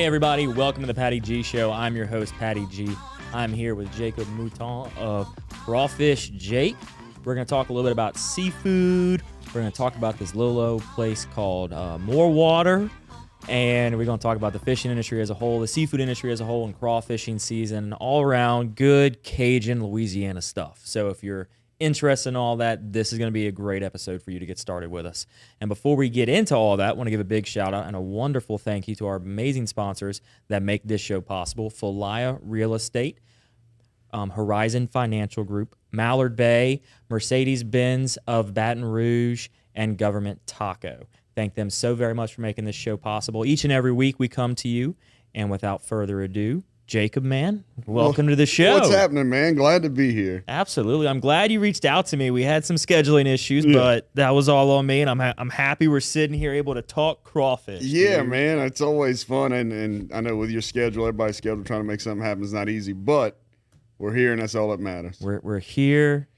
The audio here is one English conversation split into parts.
Hey everybody, welcome to the Patty G Show. I'm your host, Patty G. I'm here with Jacob Mouton of Crawfish Jake. We're going to talk a little bit about seafood. We're going to talk about this little place called Water. And we're going to talk about the fishing industry as a whole, the seafood industry as a whole, and crawfishing season. All around good Cajun Louisiana stuff. So if you're interested in all that, this is going to be a great episode for you to get started with us. And before we get into all that, I want to give a big shout out and a wonderful thank you to our amazing sponsors that make this show possible: Falaya Real Estate, Horizon Financial Group, Mallard Bay, Mercedes-Benz of Baton Rouge, and Government Taco. Thank them so very much for making this show possible. Each and every week we come to you, and without further ado, Jacob, man, welcome to the show. What's happening, man? Glad to be here. Absolutely. I'm glad you reached out to me. We had some scheduling issues, but that was all on me, and I'm happy we're sitting here able to talk crawfish. Yeah, dude. man, it's always fun, and I know with your schedule, everybody's schedule, trying to make something happen is not easy, but we're here, and that's all that matters. We're here.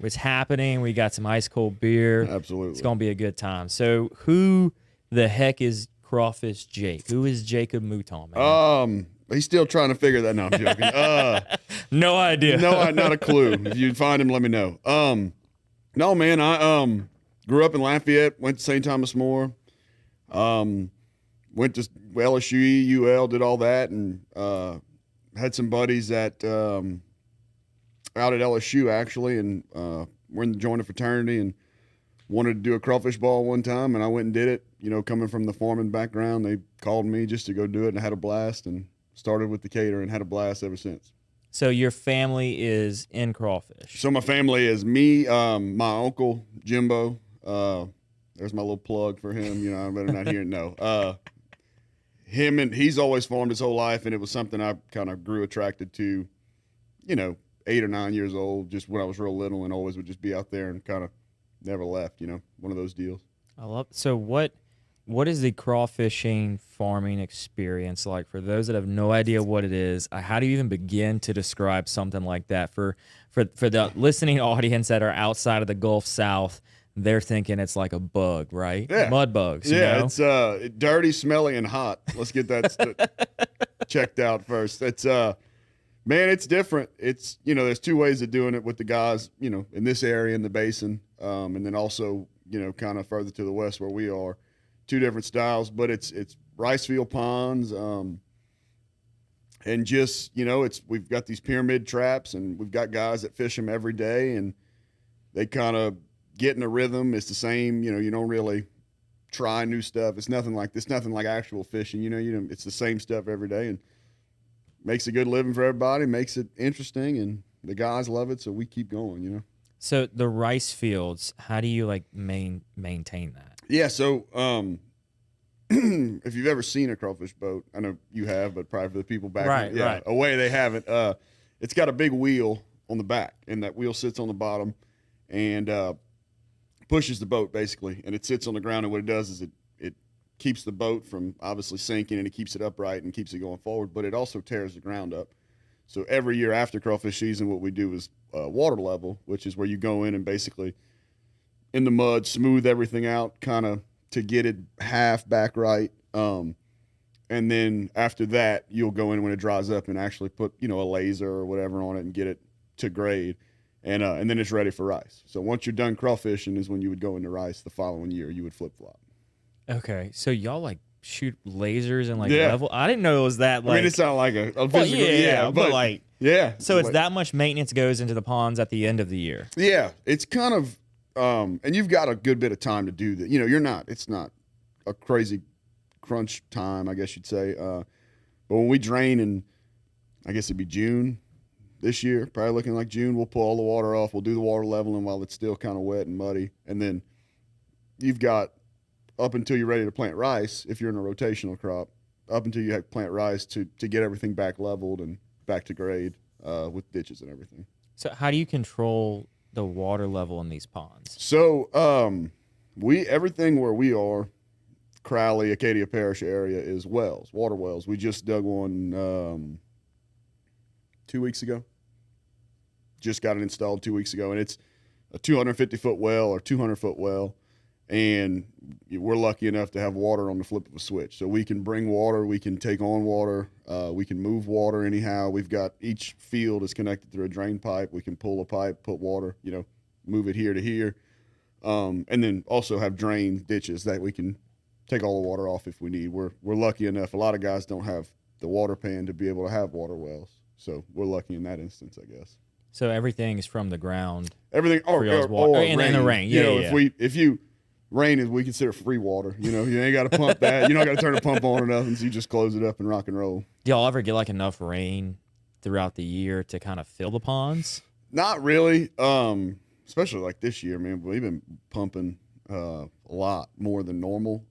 It's happening. We got some ice cold beer. Absolutely. It's going to be a good time. So who the heck is Crawfish Jake? Who is Jacob Mouton, man? He's still trying to figure that out. I'm joking. No idea. No, not a clue. If you find him, let me know. No, man, I grew up in Lafayette, went to St. Thomas More, went to LSU, UL, did all that, and had some buddies that out at LSU actually, and we're in joined a fraternity and wanted to do a crawfish ball one time, and I went and did it. You know, coming from the farming background, they called me just to go do it, and I had a blast, and started with the catering and had a blast ever since. So your family is in crawfish. So my family is me, my uncle Jimbo. There's my little plug for him. You know, I better not hear it. No, him, and he's always farmed his whole life, and it was something I kind of grew attracted to. You know, 8 or 9 years old, just when I was real little, and always would just be out there and kind of never left. You know, one of those deals. I love. So what is the crawfishing farming experience like for those that have no idea what it is? How do you even begin to describe something like that for the listening audience that are outside of the Gulf South? They're thinking it's like a bug, right? Yeah. Mud bugs. Yeah, you know? It's dirty, smelly, and hot. Let's get that checked out first. It's man, it's different. It's, you know, there's two ways of doing it with the guys, you know, in this area in the basin, and then also, you know, kind of further to the west where we are. Two different styles, but it's rice field ponds, and just, you know, we've got these pyramid traps, and we've got guys that fish them every day, and they kind of get in a rhythm. It's the same, you know, you don't really try new stuff. It's nothing like actual fishing, you know, it's the same stuff every day, and makes a good living for everybody, makes it interesting, and the guys love it, so we keep going, you know. So the rice fields, how do you like maintain that? Yeah, so if you've ever seen a crawfish boat, I know you have, but probably for the people back right. away they haven't. It's got a big wheel on the back, and that wheel sits on the bottom and pushes the boat basically, and it sits on the ground. And what it does is it keeps the boat from obviously sinking, and it keeps it upright and keeps it going forward. But it also tears the ground up. So every year after crawfish season, what we do is water level, which is where you go in and basically in the mud, smooth everything out, kind of to get it half back right. And then after that, you'll go in when it dries up and actually put, you know, a laser or whatever on it and get it to grade. And then it's ready for rice. So once you're done crawfishing is when you would go into rice the following year. You would flip-flop. Okay, so y'all like shoot lasers and like level? I didn't know it was that like. I mean, it's not like a physical, but like. Yeah. So it's that much maintenance goes into the ponds at the end of the year. Yeah, it's kind of, and you've got a good bit of time to do that. You know, it's not a crazy crunch time, I guess you'd say. But when we drain in, I guess it'd be June this year, probably looking like June, we'll pull all the water off. We'll do the water leveling while it's still kind of wet and muddy. And then you've got up until you're ready to plant rice, if you're in a rotational crop, up until you have to plant rice to get everything back leveled and back to grade with ditches and everything. So how do you control the water level in these ponds? So everything where we are, Crowley, Acadia Parish area, is wells, water wells. We just dug one 2 weeks ago. Just got it installed 2 weeks ago, and it's a 250-foot well or 200-foot well, and we're lucky enough to have water on the flip of a switch. So we can bring water, we can take on water, we can move water anyhow. We've got each field is connected through a drain pipe. We can pull a pipe, put water, move it here to here, and then also have drain ditches that we can take all the water off if we need. We're lucky enough. A lot of guys don't have the water pan to be able to have water wells, so we're lucky in that instance, I guess. So everything is from the ground. Everything, or and the rain. Yeah, if rain is, we consider free water. You ain't got to pump that. You don't got to turn the pump on or nothing. So you just close it up and rock and roll. Do y'all ever get like enough rain throughout the year to kind of fill the ponds? Not really. Especially like this year, man. We've been pumping a lot more than normal.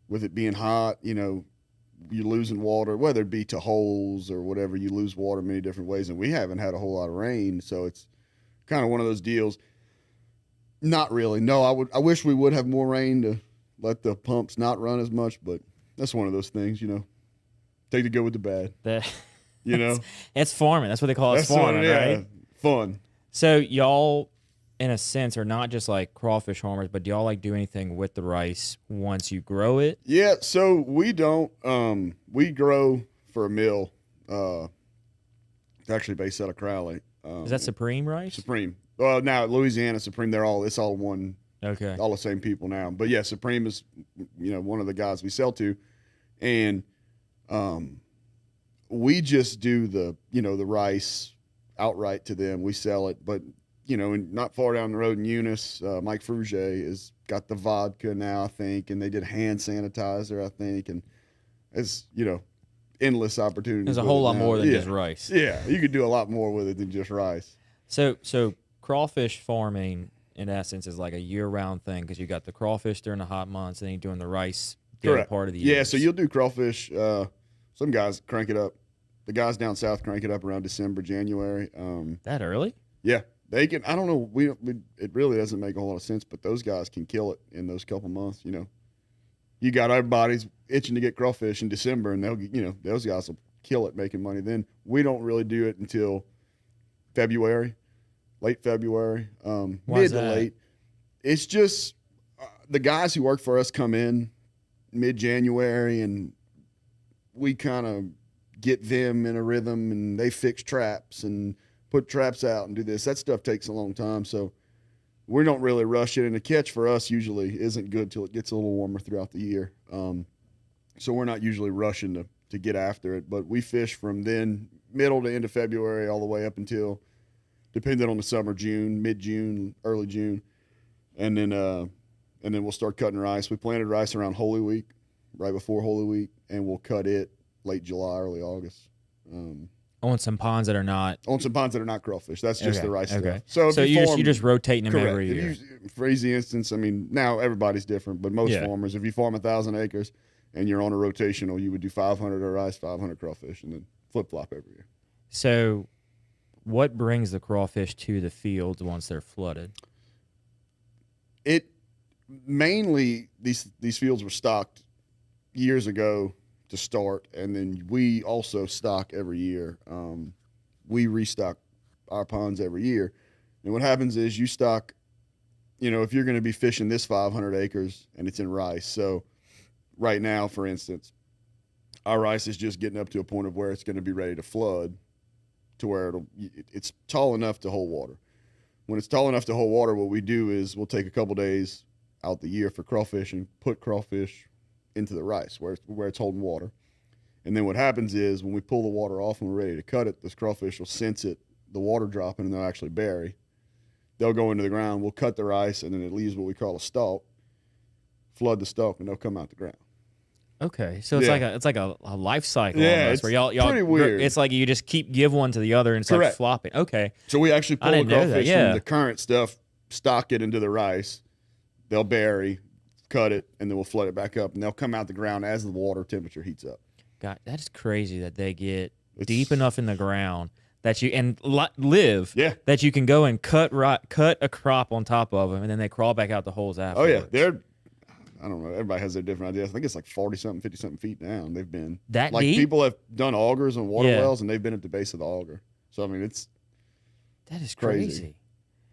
With it being hot, you're losing water, whether it be to holes or whatever. You lose water many different ways, and we haven't had a whole lot of rain, so it's kind of one of those deals. Not really. No, I wish we would have more rain to let the pumps not run as much, but that's one of those things, Take the good with the bad. It's farming. That's what they call it, farming, right? Fun. So y'all, in a sense, are not just like crawfish farmers, but do y'all like do anything with the rice once you grow it? Yeah, so we don't. We grow for a mill. It's actually based out of Crowley. Is that Supreme rice? Supreme. Well, now Louisiana Supreme, it's all one. Okay. All the same people now. But yeah, Supreme is, one of the guys we sell to, and we just do the rice outright to them. We sell it, but and not far down the road in Eunice, Mike Frugier has got the vodka now, I think, and they did hand sanitizer, I think, and it's endless opportunities. There's a whole lot more than just rice. Yeah, you could do a lot more with it than just rice. So crawfish farming, in essence, is like a year-round thing because you got the crawfish during the hot months, and then you're doing the rice the other part of the year. Yeah, so you'll do crawfish. Some guys crank it up. The guys down south crank it up around December, January. That early? Yeah, they can. I don't know. It really doesn't make a whole lot of sense, but those guys can kill it in those couple months. You got everybody's itching to get crawfish in December, and those guys will kill it making money. Then we don't really do it until February. Late February, mid to late. It's just the guys who work for us come in mid-January, and we kind of get them in a rhythm, and they fix traps and put traps out and do this. That stuff takes a long time, so we don't really rush it. And the catch for us usually isn't good till it gets a little warmer throughout the year. So we're not usually rushing to get after it, but we fish from then middle to end of February all the way up until, depending on the summer, June, mid-June, early June, and then we'll start cutting rice. We planted rice around Holy Week, right before Holy Week, and we'll cut it late July, early August. On some ponds that are not crawfish. That's just the rice okay. stuff. So you're just rotating them correct. every year. For easy instance, I mean, now everybody's different, but most farmers, if you farm 1,000 acres and you're on a rotational, you would do 500 of rice, 500 crawfish, and then flip-flop every year. So what brings the crawfish to the fields once they're flooded? It mainly, these fields were stocked years ago to start, and then we also stock every year. We restock our ponds every year, and what happens is you stock, if you're going to be fishing this 500 acres and it's in rice. So right now, for instance, our rice is just getting up to a point of where it's going to be ready to flood, to where it's tall enough to hold water. When it's tall enough to hold water, what we do is we'll take a couple days out the year for crawfish and put crawfish into the rice where it's holding water. And then what happens is when we pull the water off and we're ready to cut it, this crawfish will sense the water dropping, and they'll actually bury. They'll go into the ground, we'll cut the rice, and then it leaves what we call a stalk, flood the stalk, and they'll come out the ground. Okay, so it's like a life cycle almost, where y'all pretty weird. It's like you just give one to the other, and it's like flopping. Okay, so we actually pull the crawfish from the current stuff, stock it into the rice. They'll bury, cut it, and then we'll flood it back up, and they'll come out the ground as the water temperature heats up. God, that's crazy that they get deep enough in the ground that you live. Yeah. That you can go and cut a crop on top of them, and then they crawl back out the holes afterwards. Oh yeah, I don't know. Everybody has their different ideas. I think it's like 40-something, 50-something feet down. They've been that like deep? People have done augers and water wells, and they've been at the base of the auger. So I mean, that is crazy.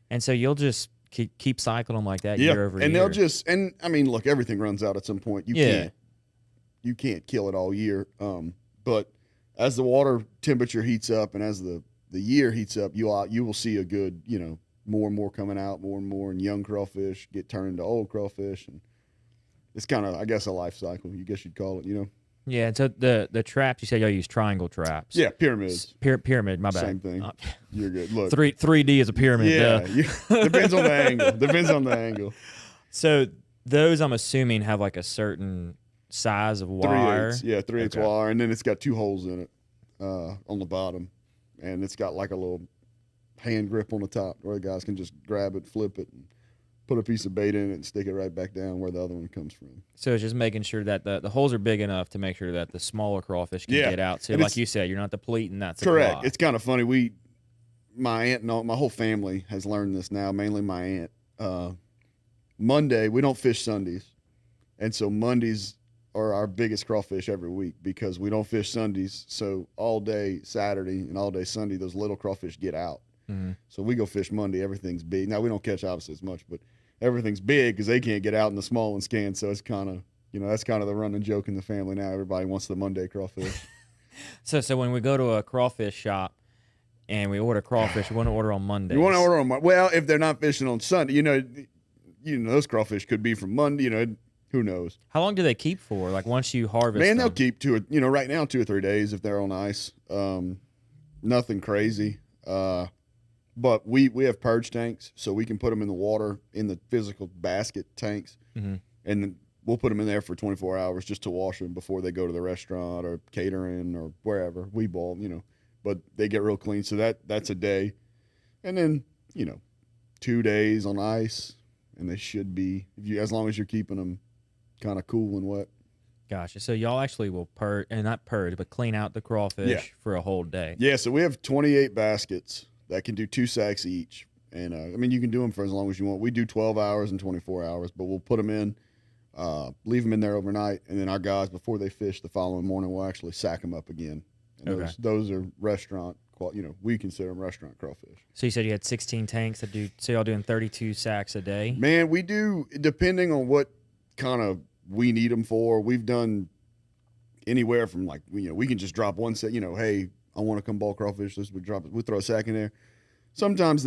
And so you'll just keep cycling them like that Yeah, year over and year. they'll just I mean, look, everything runs out at some point. You can't kill it all year. But as the water temperature heats up and as the year heats up, you will see a good, more and more coming out, more and more, and young crawfish get turned into old crawfish, and it's kind of, I guess, a life cycle. You guess you'd call it, Yeah, and so the traps, you said y'all use triangle traps. Yeah, pyramids. Pyramid, my bad. Same thing. You're good. Look, 3D is a pyramid. Yeah, depends on the angle. Depends on the angle. So those, I'm assuming, have like a certain size of wire. 3/8. Yeah, 3/8 wire, and then it's got 2 holes in it on the bottom, and it's got like a little hand grip on the top where the guys can just grab it, flip it, and put a piece of bait in it and stick it right back down where the other one comes from. So it's just making sure that the holes are big enough to make sure that the smaller crawfish can get out. So and like you said, you're not depleting that supply. Correct. It's kind of funny. My aunt and all, my whole family has learned this now, mainly my aunt. Monday, we don't fish Sundays. And so Mondays are our biggest crawfish every week because we don't fish Sundays. So all day Saturday and all day Sunday, those little crawfish get out. Mm-hmm. So we go fish Monday. Everything's big. Now, we don't catch obviously as much, but everything's big because they can't get out and the small ones can. So it's kind of, that's kind of the running joke in the family now. Everybody wants the Monday crawfish. So when we go to a crawfish shop and we order crawfish, we want to order on Mondays. You want to order on well, if they're not fishing on Sunday, those crawfish could be from Monday. Who knows? How long do they keep for? Like once you harvest Man, them? they'll keep right now 2 or 3 days if they're on ice. Nothing crazy. But we have purge tanks, so we can put them in the water in the physical basket tanks, and then we'll put them in there for 24 hours just to wash them before they go to the restaurant or catering or wherever we boil. But they get real clean, so that's a day, and then 2 days on ice, and they should be as long as you're keeping them kind of cool and wet. Gotcha. So y'all actually will not purge, but clean out the crawfish for a whole day. Yeah. So we have 28 baskets that can do 2 sacks each. And, you can do them for as long as you want. We do 12 hours and 24 hours, but we'll put them in, leave them in there overnight, and then our guys, before they fish the following morning, will actually sack them up again. And those are restaurant, we consider them restaurant crawfish. So you said you had 16 tanks so y'all doing 32 sacks a day? Man, we do, depending on what kind of we need them for. We've done anywhere from we can just drop one set, hey, I want to come ball crawfish. We'll throw a sack in there. Sometimes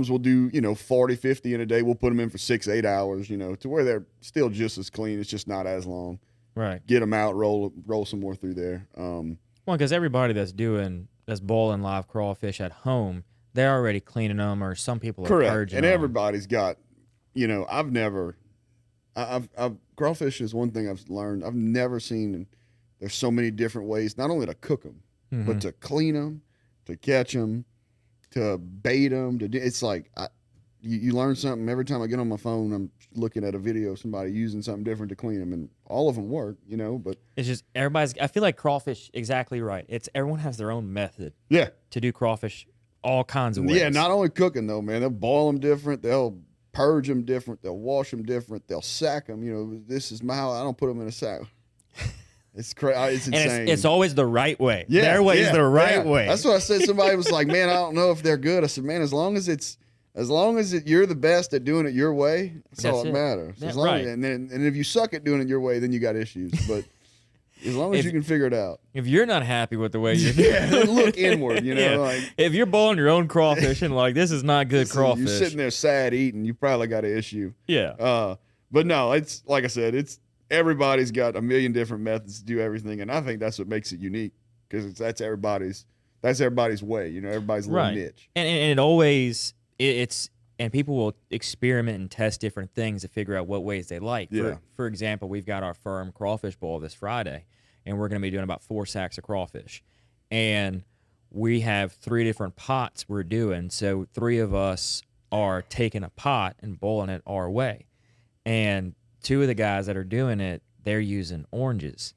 we'll do, 40, 50 in a day. We'll put them in for 6, 8 hours, to where they're still just as clean. It's just not as long. Right. Get them out, roll some more through there. Well, because everybody that's boiling live crawfish at home, they're already cleaning them, or some people are purging and them. Everybody's got, crawfish is one thing I've learned. I've never seen, there's so many different ways, not only to cook them, but to clean them, to catch them, to bait them. It's like you learn something every time I get on my phone. I'm looking at a video of somebody using something different to clean them, and all of them work, But it's just I feel like crawfish, exactly right. Everyone has their own method. Yeah. To do crawfish, all kinds of ways. Yeah, not only cooking though, man. They'll boil them different. They'll purge them different. They'll wash them different. They'll sack them. This is how I don't put them in a sack. It's crazy. It's insane. And it's always the right way. Yeah, their way is the right way. That's what I said. Somebody was like, "Man, I don't know if they're good." I said, "Man, as long as you're the best at doing it your way, that's all that matters." That's right. And if you suck at doing it your way, then you got issues. But as long as you can figure it out. If you're not happy with the way you're doing it, then look inward. If you're boiling your own crawfish and this is not good crawfish, you're sitting there sad eating, you probably got an issue. Yeah. But no, it's like I said, everybody's got a million different methods to do everything, and I think that's what makes it unique because that's everybody's way. Everybody's little niche. And it always and people will experiment and test different things to figure out what ways they like. Yeah. For example, we've got our firm crawfish boil this Friday, and we're going to be doing about 4 sacks of crawfish, and we have 3 different pots we're doing. So 3 of us are taking a pot and boiling it our way, and 2 of the guys that are doing it, they're using oranges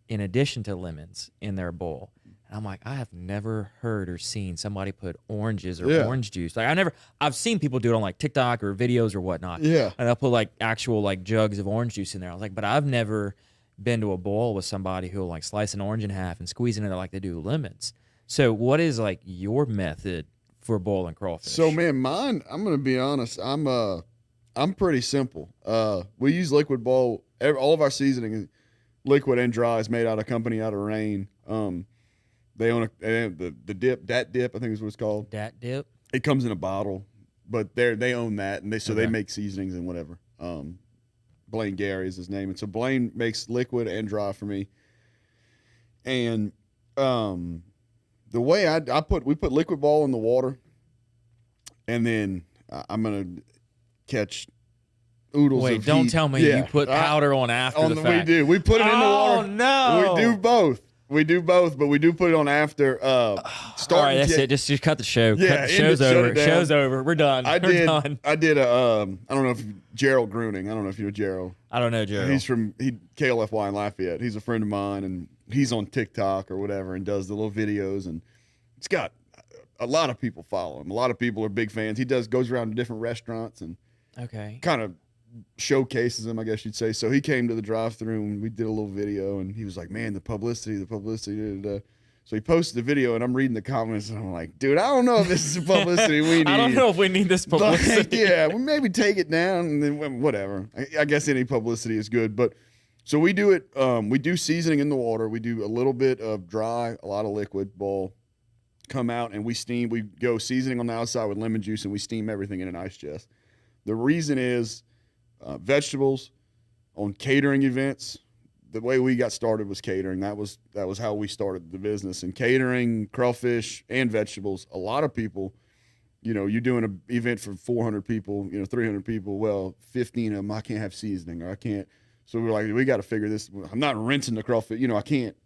in addition to lemons in their bowl. And I'm like, I have never heard or seen somebody put oranges or orange juice. I've seen people do it on TikTok or videos or whatnot. Yeah. And they'll put actual jugs of orange juice in there. I was like, but I've never been to a bowl with somebody who'll slice an orange in half and squeeze it in there like they do lemons. So what is your method for boiling crawfish? So man, mine, I'm gonna be honest, I'm pretty simple. We use liquid bowl. All of our seasoning is liquid and dry, is made out of a company out of Rain. They own the dip, Dat Dip, I think is what it's called. Dat Dip. It comes in a bottle, but they own that, and they make seasonings and whatever. Blaine Gary is his name, and so Blaine makes liquid and dry for me. And the way we put liquid ball in the water, and then I'm gonna catch oodles of heat. Wait, don't tell me you put powder on after the fact. We do. We put it in the water. Oh no! We do both. We do both, but we do put it on after. All right, that's it. Just cut the show. Yeah, Show's over. Show's over. We're done. I We're done. did I don't know if Gerald Gruning. I don't know if you know Gerald. I don't know Gerald. He's from KLFY in Lafayette. He's a friend of mine, and he's on TikTok or whatever, and does the little videos, and it's got a lot of people follow him. A lot of people are big fans. He goes around to different restaurants and kind of showcases them, I guess you'd say. So he came to the drive-thru and we did a little video, and he was like, man, the publicity. So he posted the video, and I'm reading the comments, and I'm like, dude, I don't know if this is the publicity we need. I don't know if we need this publicity. Yeah, well, maybe take it down, and then whatever. I guess any publicity is good. But so we do it. We do seasoning in the water. We do a little bit of dry, a lot of liquid bowl. Come out, and we steam. We go seasoning on the outside with lemon juice, and we steam everything in an ice chest. The reason is vegetables on catering events. The way we got started was catering. That was how we started the business. And catering, crawfish, and vegetables. A lot of people, you're doing an event for 400 people, 300 people. Well, 15 of them, I can't have seasoning, or I can't. So we're like, we got to figure this. I'm not rinsing the crawfish. I can't.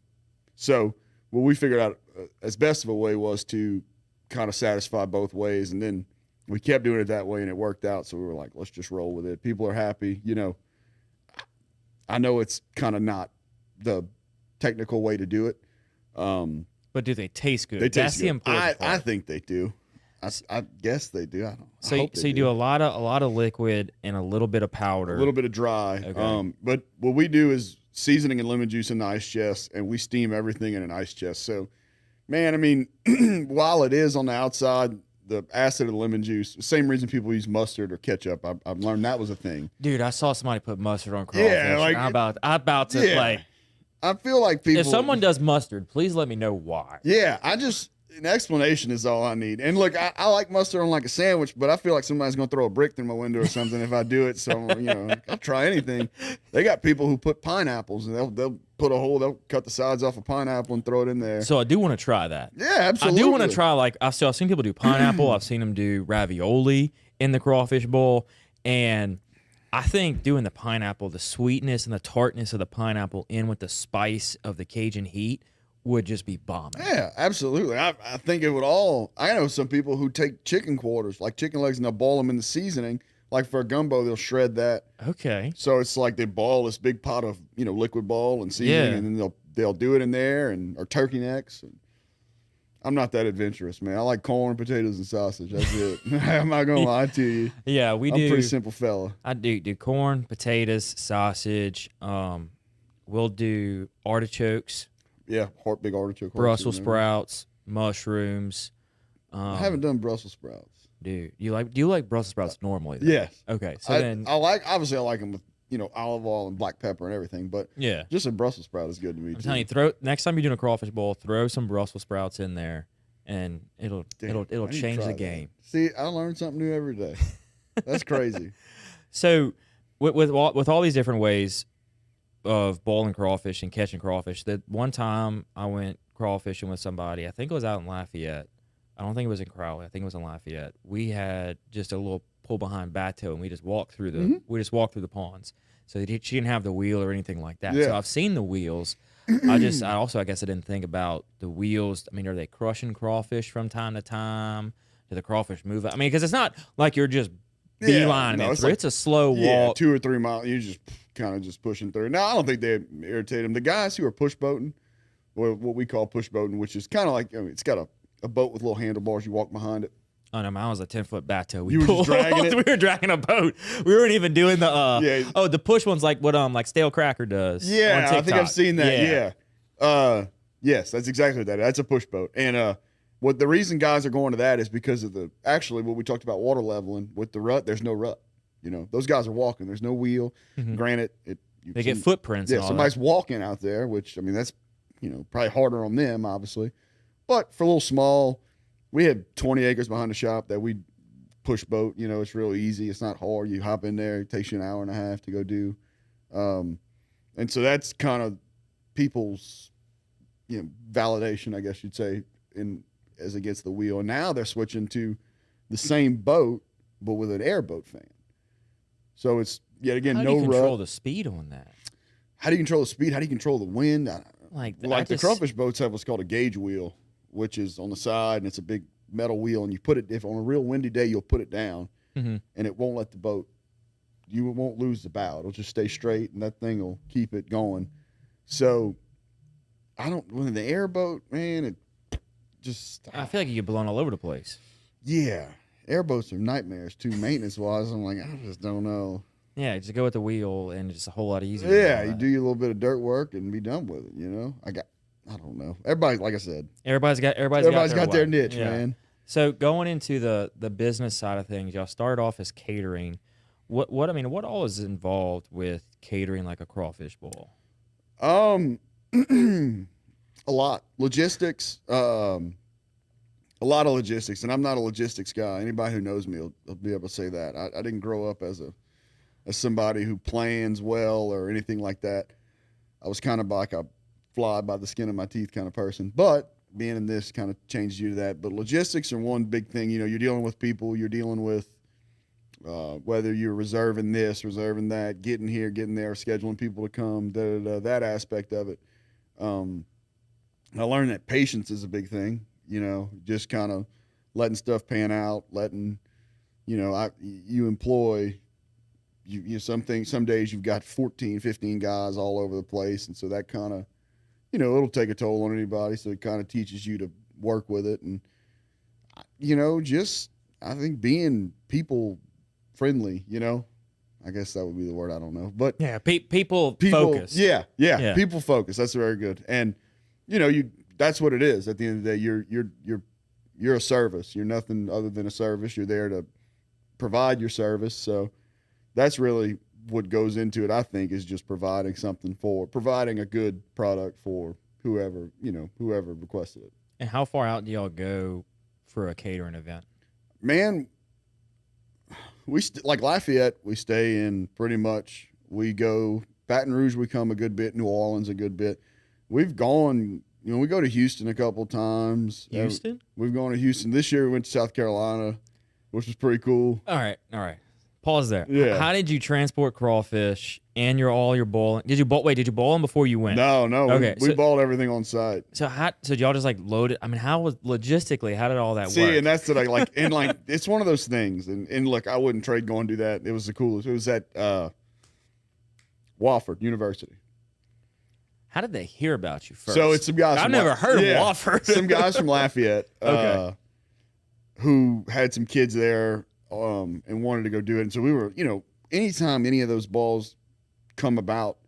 So what we figured out as best of a way was to kind of satisfy both ways. And then we kept doing it that way, and it worked out. So we were like, let's just roll with it. People are happy. I know it's kind of not the technical way to do it. But do they taste good? They taste That's good. the important part. I think they do. I guess they do. So you do a lot of liquid and a little bit of powder. A little bit of dry. Okay. But what we do is seasoning and lemon juice in the ice chest, and we steam everything in an ice chest. So, man, I mean, while it is on the outside, the acid of the lemon juice, same reason people use mustard or ketchup. I've learned that was a thing. Dude, I saw somebody put mustard on crawfish. Yeah, like I'm about to I feel like people. If someone does mustard, please let me know why. Yeah, an explanation is all I need. And look, I like mustard on like a sandwich, but I feel like somebody's gonna throw a brick through my window or something if I do it. So I'll try anything. They got people who put pineapples, and they'll put a hole, they'll cut the sides off a pineapple and throw it in there. So I do want to try that. Yeah, absolutely. I do want to try, I've seen people do pineapple. I've seen them do ravioli in the crawfish bowl, and I think doing the pineapple, the sweetness and the tartness of the pineapple in with the spice of the Cajun heat would just be bombing. Yeah, absolutely. I think it would all. I know some people who take chicken quarters, like chicken legs, and they'll boil them in the seasoning. Like for a gumbo, they'll shred that. Okay. So it's like they boil this big pot of liquid ball and seasoning, and then they'll do it in there, or turkey necks. And I'm not that adventurous, man. I like corn, potatoes, and sausage. That's it. I'm not gonna lie to you. Yeah, I'm a pretty simple fella. I do corn, potatoes, sausage. We'll do artichokes. Yeah, big artichoke. Brussels sprouts, mushrooms. I haven't done Brussels sprouts. Dude, do you like Brussels sprouts normally? Though? Yes. Okay, so then I like them with olive oil and black pepper and everything, but yeah, just a Brussels sprout is good to me. I'm telling you, next time you're doing a crawfish bowl, throw some Brussels sprouts in there, and it'll change the game. See, I learn something new every day. That's crazy. So with all these different ways of boiling crawfish and catching crawfish, that one time I went crawfishing with somebody, I think it was out in Lafayette. I don't think it was in Crowley. I think it was in Lafayette. We had just a little pull behind bateau, and we just walked through the ponds. So she didn't have the wheel or anything like that. Yeah. So I've seen the wheels. I guess I didn't think about the wheels. I mean, are they crushing crawfish from time to time? Do the crawfish move? I mean, because it's not like you're just beelining it through. It's a slow walk. Yeah, 2 or 3 miles. You just kind of just pushing through. Now, I don't think they irritate them. The guys who are push boating, or what we call push boating, which is kind of like, it's got a boat with little handlebars. You walk behind it. Oh no, mine was a 10-foot bateau. You were just dragging it? We were dragging a boat. We weren't even doing the the push ones like what like Stale Cracker does. Yeah, on TikTok. I think I've seen that. Yeah. Yes, that's exactly that. That's a push boat. And what the reason guys are going to that is because of actually what we talked about water leveling with the rut. There's no rut. Those guys are walking. There's no wheel. Mhm. Granted, They get footprints. Yeah, and all somebody's that. walking out there, which I mean that's probably harder on them, obviously. But for a little small, we have 20 acres behind the shop that we push boat. It's real easy. It's not hard. You hop in there. It takes you an hour and a half to go do. And so that's kind of people's validation, I guess you'd say, as against the wheel. And now they're switching to the same boat, but with an airboat fan. So it's yet again How no do you control rut. the speed on that? How do you control the speed? How do you control the wind? The crawfish boats have what's called a gauge wheel, which is on the side, and it's a big metal wheel, and you put it, if on a real windy day, you'll put it down, Mhm. and it won't let the boat, you won't lose the bow. It'll just stay straight, and that thing will keep it going. So when the airboat, man, it just, I feel like you get blown all over the place. yeah, airboats are nightmares too, maintenance-wise. I'm like, I just don't know. Yeah, just go with the wheel, and it's a whole lot easier. Yeah, you do your little bit of dirt work and be done with it, I don't know. Everybody, like I said, Everybody's got their way. niche, Yeah. man. So going into the business side of things, y'all started off as catering. What all is involved with catering like a crawfish boil? A lot. Logistics, a lot of logistics, and I'm not a logistics guy. Anybody who knows me will be able to say that. I didn't grow up as somebody who plans well or anything like that. I was kind of like a fly by the skin of my teeth kind of person, but being in this kind of changes you to that. But logistics are one big thing. You're dealing with people, you're dealing with whether you're reserving this, reserving that, getting here, getting there, scheduling people to come, that aspect of it. I learned that patience is a big thing, just kind of letting stuff pan out, letting, you employ, some days you've got 14, 15 guys all over the place. And so that kind of, it'll take a toll on anybody. So it kind of teaches you to work with it. And, just, I think being people friendly, I guess that would be the word. I don't know, but Yeah, people focus. Yeah. Yeah. People focus. That's very good. And, that's what it is. At the end of the day, you're a service. You're nothing other than a service. You're there to provide your service. So that's really what goes into it, I think, is just providing a good product for whoever requested it. And how far out do y'all go for a catering event? Man, like Lafayette, we stay in pretty much. We go Baton Rouge, we come a good bit. New Orleans a good bit. We've gone, we go to Houston a couple times. Houston? We've gone to Houston. This year we went to South Carolina, which was pretty cool. All right. Pause there. Yeah. How did you transport crawfish and all your boiling? Did you boil them before you went? No. Okay, We bought everything on site. So y'all just like loaded? I mean, how was logistically? How did all that work? See, and that's what I like. And like, it's one of those things. And look, I wouldn't trade going to do that. It was the coolest. It was at Wofford University. How did they hear about you first? So it's some guys. I've never heard of Wofford. Some guys from Lafayette, Okay. who had some kids there, and wanted to go do it. And so we were, anytime any of those balls come about,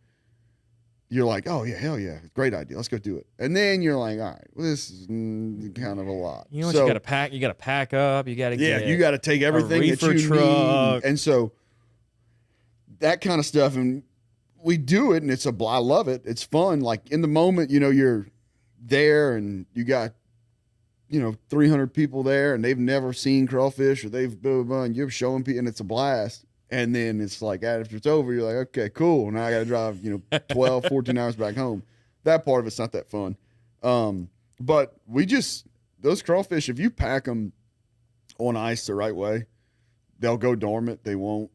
you're like, oh yeah, hell yeah, great idea, let's go do it. And then you're like, all right, well, this is kind of a lot. You got to pack. You got to pack up. You got to you got to take everything that you truck. need. And so that kind of stuff, and we do it, and I love it. It's fun. Like in the moment, you're there, and you got 300 people there, and they've never seen crawfish, or they've blah, blah, blah, and you're showing people, and it's a blast. And then it's like, after it's over, you're like, okay, cool. Now I got to drive, 12, 14 hours back home. That part of it's not that fun. But those crawfish, if you pack them on ice the right way, they'll go dormant. They won't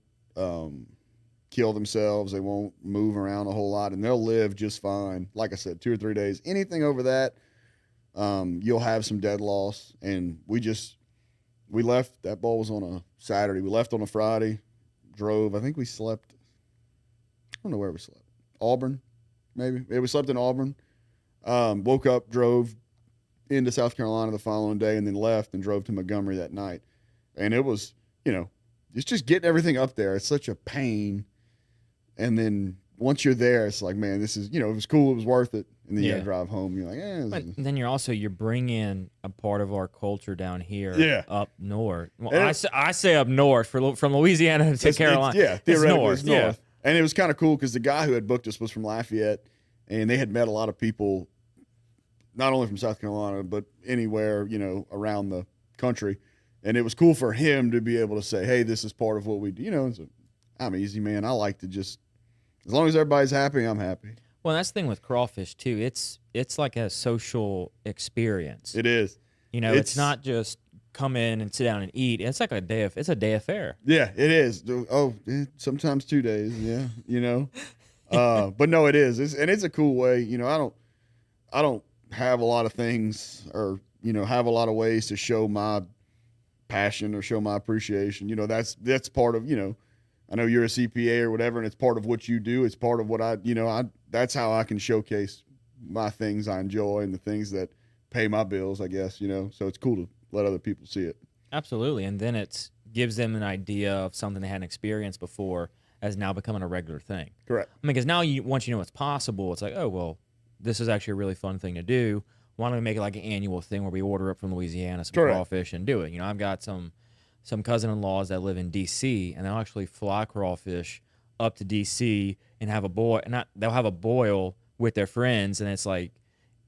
kill themselves. They won't move around a whole lot, and they'll live just fine. Like I said, 2 or 3 days. Anything over that, you'll have some dead loss. And we left. That ball was on a Saturday. We left on a Friday. Drove. I think we slept. I don't know where we slept. Auburn, maybe. Yeah, we slept in Auburn. Woke up, drove into South Carolina the following day, and then left and drove to Montgomery that night. And it was, it's just getting everything up there. It's such a pain. And then once you're there, it's like, man, this is, it was cool. It was worth it. And then you Yeah. gotta drive home. You're like, But then you're bringing a part of our culture down here Yeah. up north. Well, And I say up north from Louisiana to Carolina. Theoretically it's north. north. And it was kind of cool because the guy who had booked us was from Lafayette, and they had met a lot of people, not only from South Carolina, but anywhere, around the country. And it was cool for him to be able to say, hey, this is part of what we do. So I'm easy, man. I like to just, as long as everybody's happy, I'm happy. Well, that's the thing with crawfish too. It's like a social experience. It is. It's not just come in and sit down and eat. It's like a day affair. Yeah, it is. Oh, sometimes 2 days. Yeah, but no, it is. It's a cool way. I don't have a lot of things or have a lot of ways to show my passion or show my appreciation. That's part of I know you're a CPA or whatever, and it's part of what you do. It's part of what that's how I can showcase my things I enjoy and the things that pay my bills, I guess, so it's cool to let other people see it. Absolutely. And then it gives them an idea of something they hadn't experienced before as now becoming a regular thing. Correct. I mean, because now once you know it's possible, it's like, oh, well, this is actually a really fun thing to do. Why don't we make it like an annual thing where we order up from Louisiana some crawfish and do it? I've got some cousin-in-laws that live in D.C., and they'll actually fly crawfish up to D.C. and have they'll have a boil with their friends, and it's like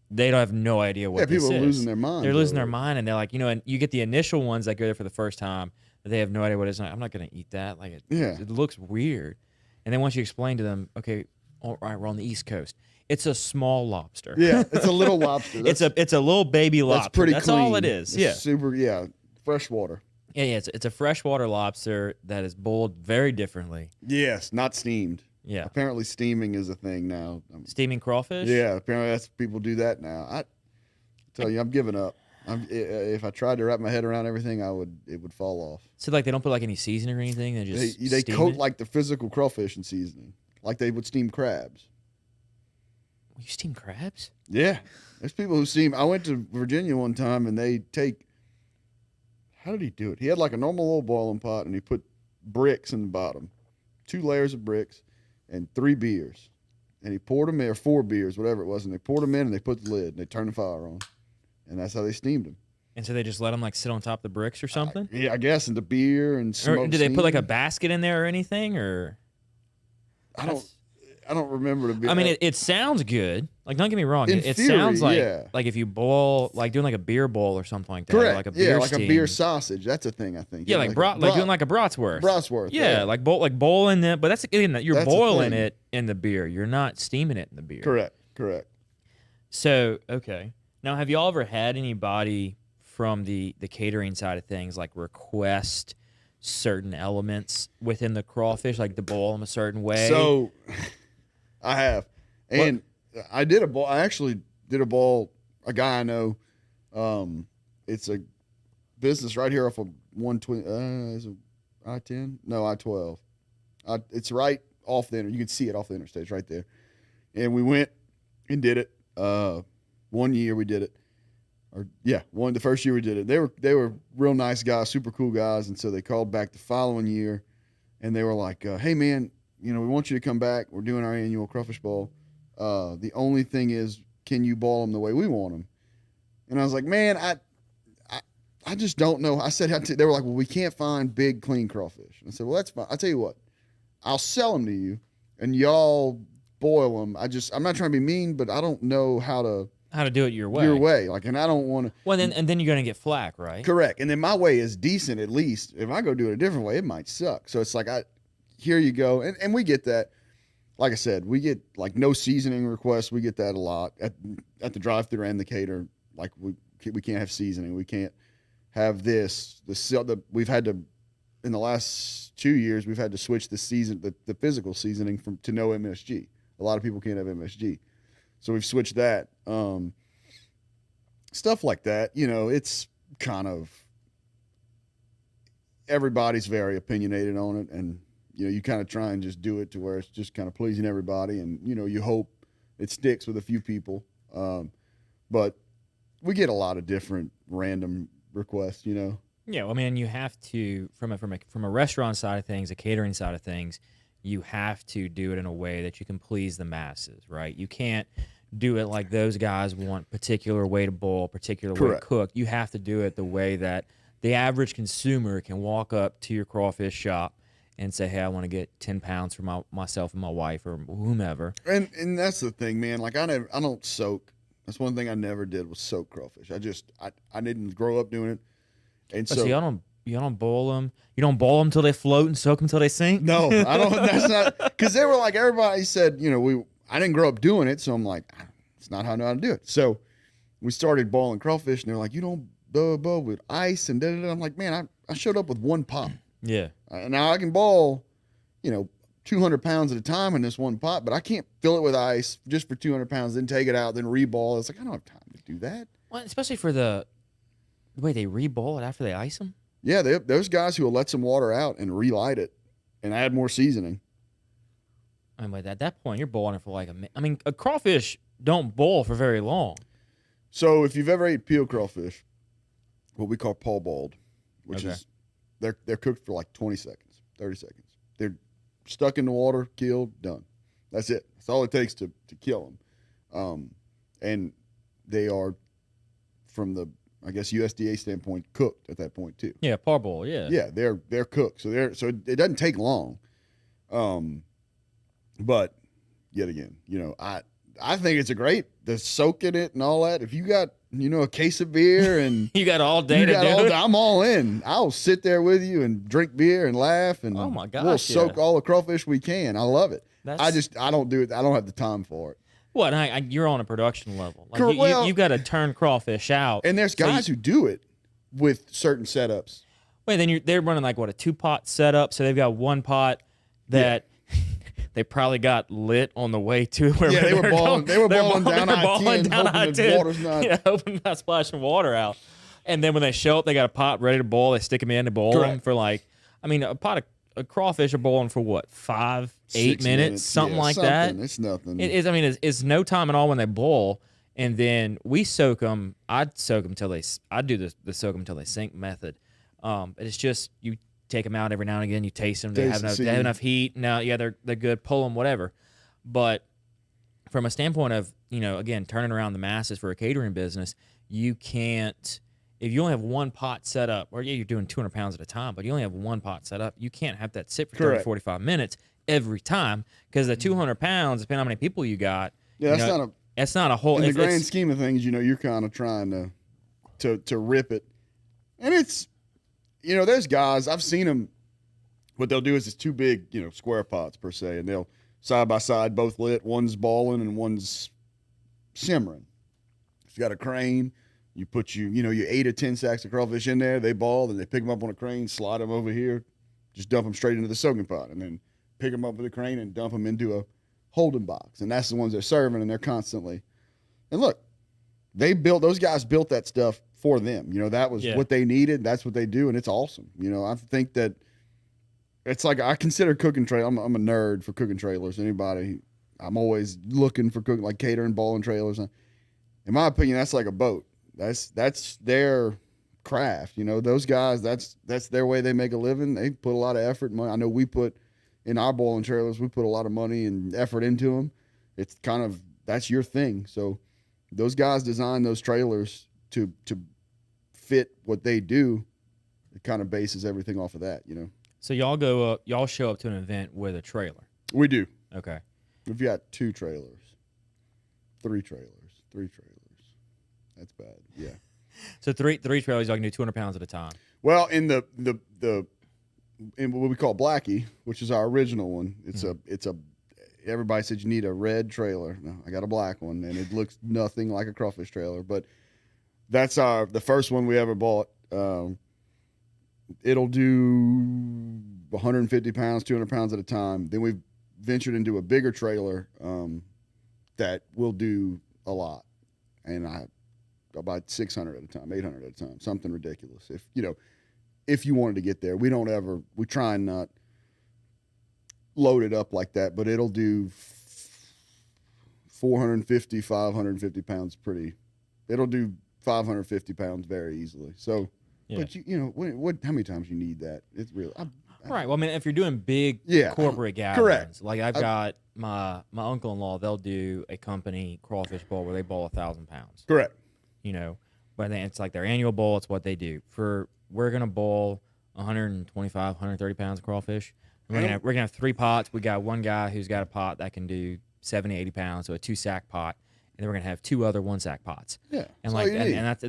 they don't have no idea what this is. People are losing their mind. They're losing their mind, and they're like, and you get the initial ones that go there for the first time, but they have no idea what it is. I'm not going to eat that. Like, it looks weird. And then once you explain to them, okay, all right, we're on the East Coast. It's a small lobster. Yeah, it's a little lobster. It's a little baby lobster. That's pretty That's clean. all it is. It's super, freshwater. Yeah, it's a freshwater lobster that is boiled very differently. Yes, not steamed. Yeah. Apparently steaming is a thing now. Steaming crawfish? Yeah, apparently people do that now. I tell you, I'm giving up. If I tried to wrap my head around everything, it would fall off. So like they don't put like any seasoning or anything? They they coat like the physical crawfish in seasoning, like they would steam crabs. You steam crabs? Yeah, there's people who steam. I went to Virginia one time, and they take. How did he do it? He had like a normal little boiling pot, and he put bricks in the bottom, 2 layers of bricks, and 3 beers, and he poured them in, or 4 beers, whatever it was, and they poured them in, and they put the lid, and they turned the fire on, and that's how they steamed them. And so they just let them like sit on top of the bricks or something? Yeah, I guess, and the beer and smoke. Or did they put like a basket in there or anything, or? I don't remember the beer. I mean, it sounds good. Like, don't get me wrong. It theory, sounds like yeah. like if you boil, like doing like a beer bowl or something like that. Correct. Or like a beer like steam. a beer sausage. That's a thing, I think. Yeah, like doing like a bratwurst. Bratwurst. Yeah, like boiling it, but that's again you're That's boiling it in the beer. You're not steaming it in the beer. Correct. So okay, now have y'all ever had anybody from the catering side of things like request certain elements within the crawfish, like to boil them a certain way? So, I have, and I did a boil. I actually did a boil. A guy I know. It's a business right here off of 120. Is it I-10? No, I-12. It's right off the you can see it off the interstate. It's right there. And we went and did it. 1 year we did it. The first year we did it. They were real nice guys, super cool guys, and so they called back the following year, and they were like, "Hey man, we want you to come back. We're doing our annual crawfish bowl. The only thing is, can you boil them the way we want them?" And I was like, "Man, I just don't know." I said, they were like, "Well, we can't find big, clean crawfish." And I said, "Well, that's fine. I'll tell you what, I'll sell them to you, and y'all boil them. I'm not trying to be mean, but I don't know how to do it your way. Like, and I don't want to." Well, then you're gonna get flack, right? Correct. And then my way is decent, at least. If I go do it a different way, it might suck. So it's like, here you go. And we get that. Like I said, we get like no seasoning requests. We get that a lot at the drive-thru and the cater. Like we can't have seasoning. We can't have this. We've had to, in the last 2 years, we've had to switch the physical seasoning to no MSG. A lot of people can't have MSG. So we've switched that. Stuff like that, it's kind of, everybody's very opinionated on it, and you kind of try and just do it to where it's just kind of pleasing everybody, and you hope it sticks with a few people. But we get a lot of different random requests, Yeah, well, I mean, you have to from a restaurant side of things, a catering side of things, you have to do it in a way that you can please the masses, right? You can't do it like those guys want particular way to boil, particular way to Correct. cook. You have to do it the way that the average consumer can walk up to your crawfish shop and say, hey, I want to get 10 pounds for myself and my wife or whomever. And that's the thing, man. Like I don't soak. That's one thing I never did was soak crawfish. I didn't grow up doing it. And So so you don't boil them. You don't boil them till they float and soak them till they sink. no, I don't. That's not because they were like everybody said. I didn't grow up doing it, so I'm like, it's not how I know how to do it. So we started boiling crawfish, and they're like, you don't boil with ice and da da da. I'm like, man, I showed up with one pot. Yeah. Now I can boil, 200 pounds at a time in this one pot, but I can't fill it with ice just for 200 pounds, then take it out, then re-boil. It's like I don't have time to do that. Well, especially for the way they re-boil it after they ice them. Yeah, there's guys who will let some water out and relight it and add more seasoning. I mean, at that point, you're boiling it for like a minute. I mean, a crawfish don't boil for very long. So if you've ever ate peeled crawfish, what we call parboiled, which is they're cooked for like 20 seconds, 30 seconds. They're stuck in the water, killed, done. That's it. That's all it takes to kill them. And they are, from the, I guess, USDA standpoint, cooked at that point too. Yeah, parboil. Yeah. Yeah, they're cooked. So it doesn't take long. But yet again, I think it's the soak in it and all that. If you got, a case of beer and You got all day to do it. I'm all in. I'll sit there with you and drink beer and laugh and Oh my gosh, we'll soak all the crawfish we can. I love it. I don't do it. I don't have the time for it. What? You're on a production level. Like Well- you've got to turn crawfish out. And there's guys who do it with certain setups. Wait, then they're running like what, a 2-pot setup? So they've got one pot that they probably got lit on the way to where Yeah, they were balling. They were balling down I-10, down hoping the I-10. water's not. Yeah, hoping not splashing water out. And then when they show up, they got a pot ready to boil. They stick them in to boil them Correct. for a pot of crawfish are boiling for what, 5-8 6 minutes, something like that. It's nothing. It's no time at all when they boil. And then we soak them. I'd soak them till I do the soak them till they sink method. But it's just you take them out every now and again. You taste them. They have enough heat. Now, yeah, they're good. Pull them, whatever. But from a standpoint of, again, turning around the masses for a catering business, you can't. If you only have one pot set up, or you're doing 200 pounds at a time, but you only have one pot set up, you can't have that sit for 30, 45 minutes every time because the 200 pounds, depending on how many people you got. Yeah, that's not a whole. In the grand scheme of things, you're kind of trying to rip it, and it's, there's guys I've seen them. What they'll do is it's two big, square pots per se, and they'll side by side both lit. One's boiling and one's simmering. If you got a crane, you put you 8 or 10 sacks of crawfish in there. They ball, then they pick them up on a crane, slide them over here, just dump them straight into the soaking pot, and then pick them up with a crane and dump them into a holding box. And that's the ones they're serving, and they're constantly. And look, those guys built that stuff for them. That was what they needed. That's what they do, and it's awesome. I think that it's like I consider cooking trailer. I'm a nerd for cooking trailers. I'm always looking for cooking, like catering, balling trailers. In my opinion, that's like a boat. That's their craft. Those guys, that's their way they make a living. They put a lot of effort and money. I know we put in our balling trailers, we put a lot of money and effort into them. It's kind of, that's your thing. So those guys design those trailers to fit what they do. It kind of bases everything off of that, So y'all show up to an event with a trailer. We do. Okay. We've got 2 trailers, 3 trailers. That's bad. Yeah. So three trailers, y'all can do 200 pounds at a time. Well, in in what we call Blackie, which is our original one, it's everybody said you need a red trailer. No, I got a black one, and it looks nothing like a crawfish trailer, but that's the first one we ever bought. It'll do 150 pounds, 200 pounds at a time. Then we've ventured into a bigger trailer that will do a lot, and about 600 at a time, 800 at a time, something ridiculous. If you wanted to get there, we try and not load it up like that, but it'll do 450, 550 pounds it'll do 550 pounds very easily. So, but how many times you need that? It's real. Right. Well, I mean, if you're doing big corporate gatherings, correct. like I've got my uncle-in-law, they'll do a company crawfish bowl where they bowl 1,000 pounds. Correct. You know, but then it's like their annual bowl. It's what they do. We're gonna bowl 125, 130 pounds of crawfish. We're gonna have 3 pots. We got one guy who's got a pot that can do 70, 80 pounds, so a 2-sack pot. And then we're gonna have 2 other 1-sack pots. Yeah, and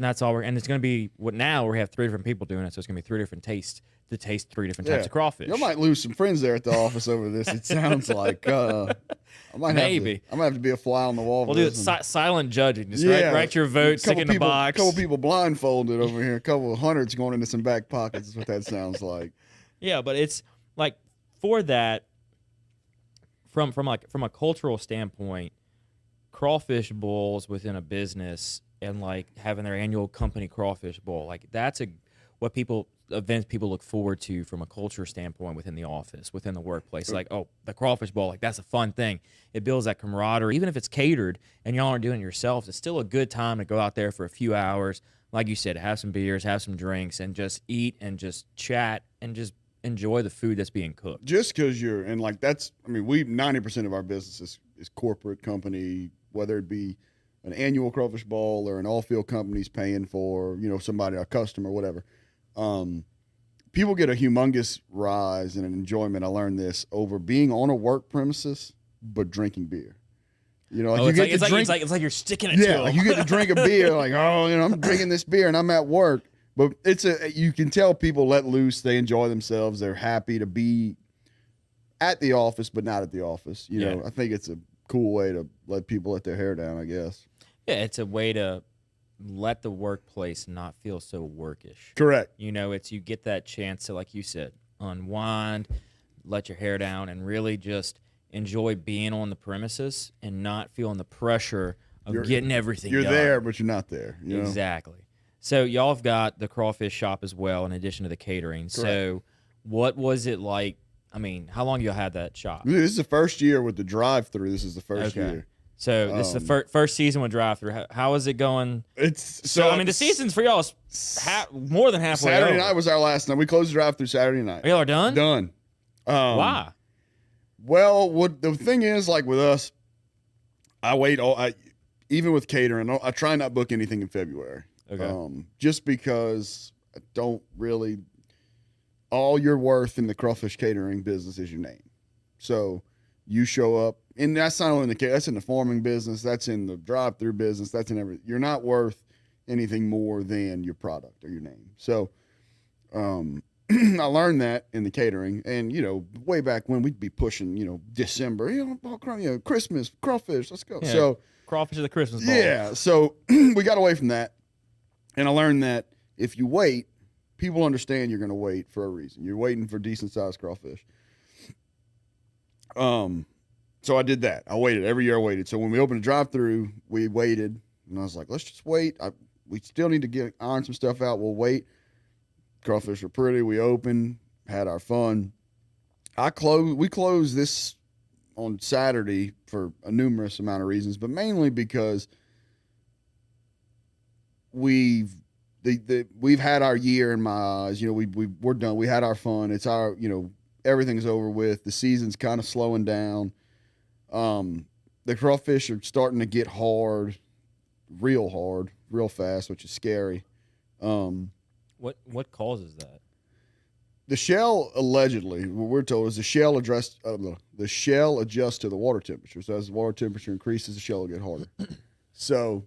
that's all and it's gonna be now we have 3 different people doing it, so it's gonna be 3 different tastes to taste 3 different types of crawfish. You might lose some friends there at the office over this. It sounds like I might have to be a fly on the wall. We'll do it silent judging. Just write your vote, stick in the box. A couple people blindfolded over here. A couple of hundreds going into some back pockets is what that sounds like. Yeah, but it's like for that from a cultural standpoint, crawfish bowls within a business and like having their annual company crawfish bowl, like that's events people look forward to from a culture standpoint within the office, within the workplace. Like, oh, the crawfish bowl, like that's a fun thing. It builds that camaraderie. Even if it's catered and y'all aren't doing it yourselves, it's still a good time to go out there for a few hours. Like you said, have some beers, have some drinks, and just eat and just chat and just enjoy the food that's being cooked. Just because we 90% of our business is corporate company, whether it be an annual crawfish bowl or an all-field company's paying for, somebody, a customer, whatever. People get a humongous rise and an enjoyment. I learned this over being on a work premises, but drinking beer. It's like you're sticking it to them. Like you get to drink a beer, like, I'm drinking this beer and I'm at work. But you can tell people let loose. They enjoy themselves. They're happy to be at the office, but not at the office. I think it's a cool way to let people let their hair down, I guess. Yeah, it's a way to let the workplace not feel so workish. Correct. You get that chance to, like you said, unwind, let your hair down, and really just enjoy being on the premises and not feeling the pressure of getting everything done. You're there, but you're not there. Exactly. So y'all have got the crawfish shop as well in addition to the catering. Correct. So what was it like? I mean, how long y'all had that shop? This is the first year with the drive-through. This is the first year. So this is the first season with drive-through. How is it going? The season's for y'all is more than halfway Saturday over. night was our last night. We closed the drive-through Saturday night. Y'all are done? Done. Why? Well, what the thing is, like with us, I wait even with catering, I try not book anything in February. Okay. Just because I don't really, all you're worth in the crawfish catering business is your name. So you show up, and that's not only in that's in the farming business, that's in the drive-through business, that's in everything. You're not worth anything more than your product or your name. So I learned that in the catering, and way back when we'd be pushing, December, Christmas, crawfish, let's go. Yeah, so crawfish is the Christmas ball. Yeah, so we got away from that, and I learned that if you wait, people understand you're going to wait for a reason. You're waiting for decent-sized crawfish. So I did that. I waited. Every year I waited. So when we opened the drive-through, we waited, and I was like, let's just wait. We still need to iron some stuff out. We'll wait. Crawfish were pretty. We opened, had our fun. We closed this on Saturday for a numerous amount of reasons, but mainly because we've had our year in my eyes. We're done. We had our fun. It's our, everything's over with. The season's kind of slowing down. The crawfish are starting to get hard, real fast, which is scary. What causes that? The shell, allegedly, what we're told is the shell adjusts to the water temperature. So as the water temperature increases, the shell will get harder. So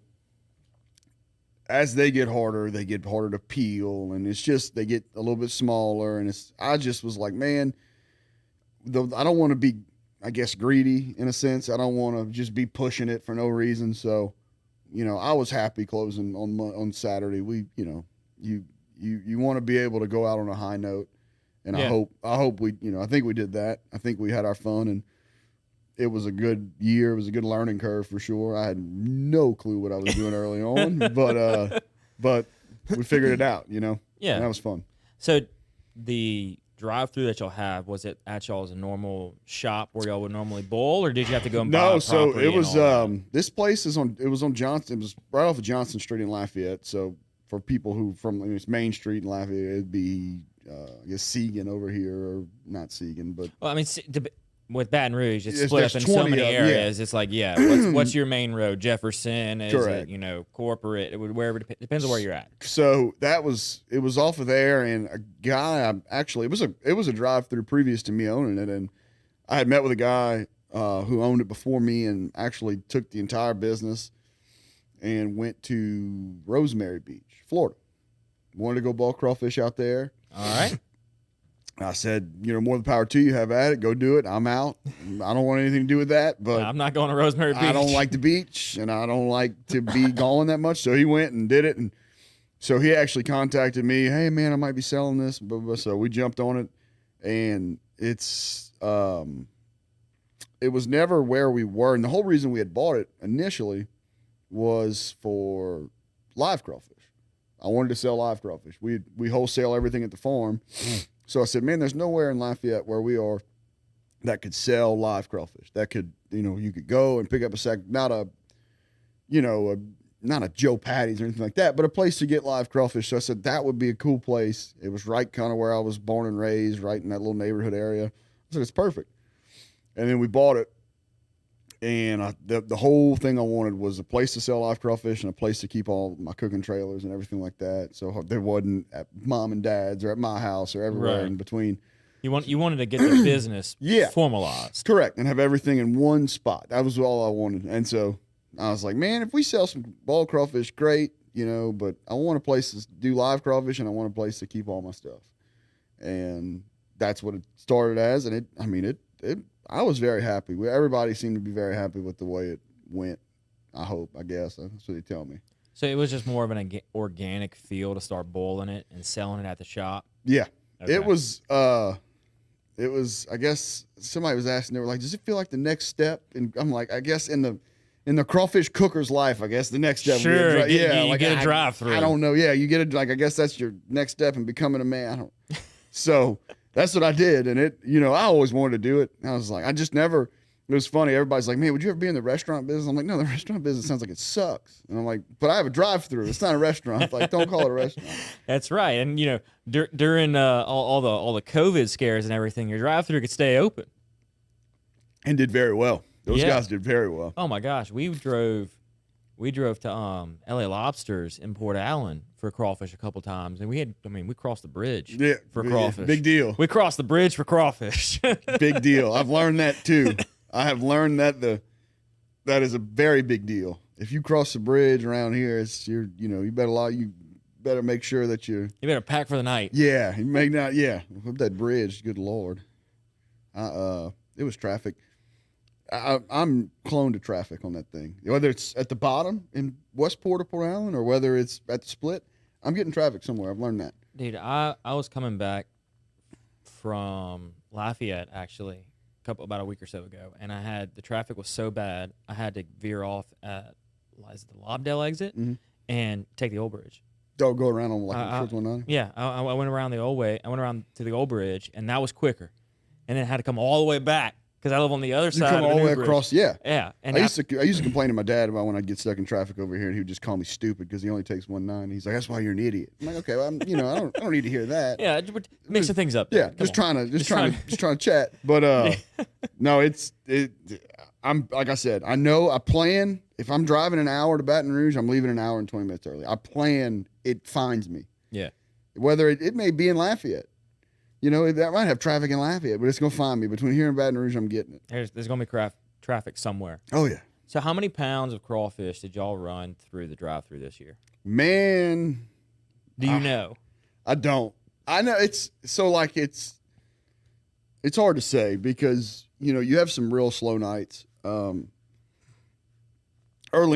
as they get harder to peel, and it's just they get a little bit smaller. And I just was like, man, I don't want to be, I guess, greedy in a sense. I don't want to just be pushing it for no reason. So, I was happy closing on Saturday. You want to be able to go out on a high note, and I hope we, I think we did that. I think we had our fun, and it was a good year. It was a good learning curve for sure. I had no clue what I was doing early on, but we figured it out, Yeah, and that was fun. So the drive-through that y'all have, was it at y'all's normal shop where y'all would normally bowl, or did you have to go and buy No, so it was this place it was on Johnson. It was right off of Johnson Street in Lafayette. So for people who it's Main Street in Lafayette, it'd be I guess Segan over here, or not Segan, but Well, I mean, with Baton Rouge, it's Yes, split up in there's so 20 many of 'em, yeah. areas. It's like, what's your main road? Jefferson, is Correct. it, corporate, wherever, depends on where you're at. so it was off of there, and a guy actually it was a drive-through previous to me owning it, and I had met with a guy who owned it before me, and actually took the entire business and went to Rosemary Beach, Florida. Wanted to go ball crawfish out there. All right. I said, more the power to you. Have at it. Go do it. I'm out. I don't want anything to do with that. But I'm not going to Rosemary Beach. I don't like the beach, and I don't like to be gone that much. So he went and did it. And so he actually contacted me. Hey, man, I might be selling this. So we jumped on it. And it was never where we were. And the whole reason we had bought it initially was for live crawfish. I wanted to sell live crawfish. We wholesale everything at the farm. So I said, man, there's nowhere in Lafayette where we are that could sell live crawfish. That could, you could go and pick up a sack, not a Joe Patty's or anything like that, but a place to get live crawfish. So I said, that would be a cool place. It was right kind of where I was born and raised, right in that little neighborhood area. I said, it's perfect. And then we bought it. And the whole thing I wanted was a place to sell live crawfish and a place to keep all my cooking trailers and everything like that. So there wasn't at mom and dad's or at my house or everywhere in between. You wanted to get the business formalized. Correct. And have everything in one spot. That was all I wanted. And so I was like, man, if we sell some ball crawfish, great, but I want a place to do live crawfish and I want a place to keep all my stuff. And that's what it started as. And I was very happy. Everybody seemed to be very happy with the way it went. I guess. That's what they tell me. So it was just more of an organic feel to start boiling it and selling it at the shop? Yeah. Okay. It was, I guess somebody was asking, they were like, does it feel like the next step? And I'm like, I guess in the crawfish cooker's life, I guess the next step. Sure. You get a drive-through. I don't know. Yeah. You get it. Like, I guess that's your next step in becoming a man. So that's what I did. And I always wanted to do it. I was like, it was funny. Everybody's like, man, would you ever be in the restaurant business? I'm like, no, the restaurant business sounds like it sucks. And I'm like, but I have a drive-through. It's not a restaurant. Like, don't call it a restaurant. That's right. And, during all the COVID scares and everything, your drive-through could stay open. And did very well. Those guys did very well. Oh, my gosh. We drove to LA Lobsters in Port Allen for crawfish a couple times, and we crossed the bridge for crawfish. Big deal. We crossed the bridge for crawfish. Big deal. I've learned that too. I have learned that that is a very big deal. If you cross the bridge around here, you better make sure that you better pack for the night. Yeah, you may not. Yeah, that bridge. Good Lord, it was traffic. I'm clone to traffic on that thing. Whether it's at the bottom in Westport or Port Allen, or whether it's at the split, I'm getting traffic somewhere. I've learned that. Dude, I was coming back from Lafayette actually about a week or so ago, and the traffic was so bad I had to veer off at the Lobdell exit and take the old bridge. Don't go around on towards 190. Yeah, I went around the old way. I went around to the old bridge, and that was quicker. And then I had to come all the way back because I live on the other side. You come all the way across, yeah. Yeah. And I used to complain to my dad about when I'd get stuck in traffic over here, and he would just call me stupid because he only takes 190. He's like, "That's why you're an idiot." I'm like, "Okay, well, I don't need to hear that." Yeah, mixing things up. Yeah, just trying to chat. But no, I'm like I said, I plan if I'm driving an hour to Baton Rouge, I'm leaving an hour and 20 minutes early. I plan it finds me. Yeah. Whether it may be in Lafayette. That might have traffic in Lafayette, but it's going to find me. Between here and Baton Rouge, I'm getting it. There's going to be traffic somewhere. Oh, yeah. So how many pounds of crawfish did y'all run through the drive-through this year? Man. Do you know? I don't. I know it's hard to say because, you have some real slow nights. Early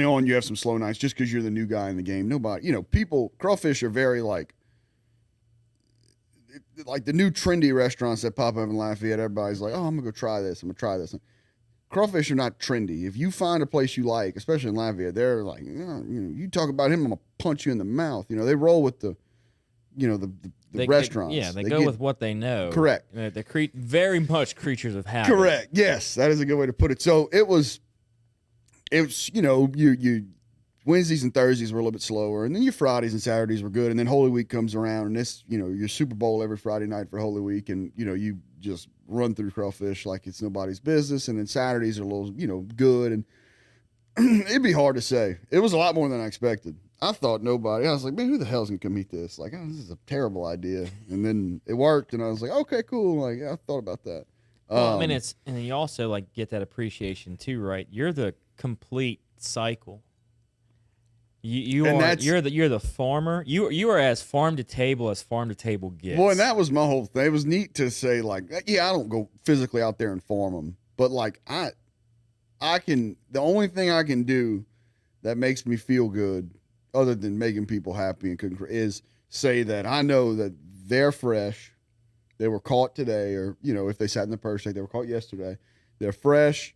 on, you have some slow nights just because you're the new guy in the game. Nobody, crawfish are very like the new trendy restaurants that pop up in Lafayette. Everybody's like, oh, I'm going to go try this. I'm going to try this. Crawfish are not trendy. If you find a place you like, especially in Lafayette, they're like, you talk about him, I'm going to punch you in the mouth. They roll with the restaurants. They go with what they know. Correct. They're very much creatures of habit. Correct. Yes, that is a good way to put it. So it was you Wednesdays and Thursdays were a little bit slower, and then your Fridays and Saturdays were good, and then Holy Week comes around, and this, your Super Bowl every Friday night for Holy Week, and you just run through crawfish like it's nobody's business, and then Saturdays are a little good, and it'd be hard to say. It was a lot more than I expected. I thought nobody. I was like, man, who the hell's gonna come eat this? Like, this is a terrible idea, and then it worked, and I was like, okay, cool. Like, I thought about that. Well, I mean, and then you also like get that appreciation too, right? You're the complete cycle. You're the farmer. You are as farm to table as farm to table gets. Well, and that was my whole thing. It was neat to say, like, yeah, I don't go physically out there and farm them, but like I can. The only thing I can do that makes me feel good, other than making people happy and cooking, is say that I know that they're fresh. They were caught today, or if they sat in the purse, they were caught yesterday. They're fresh.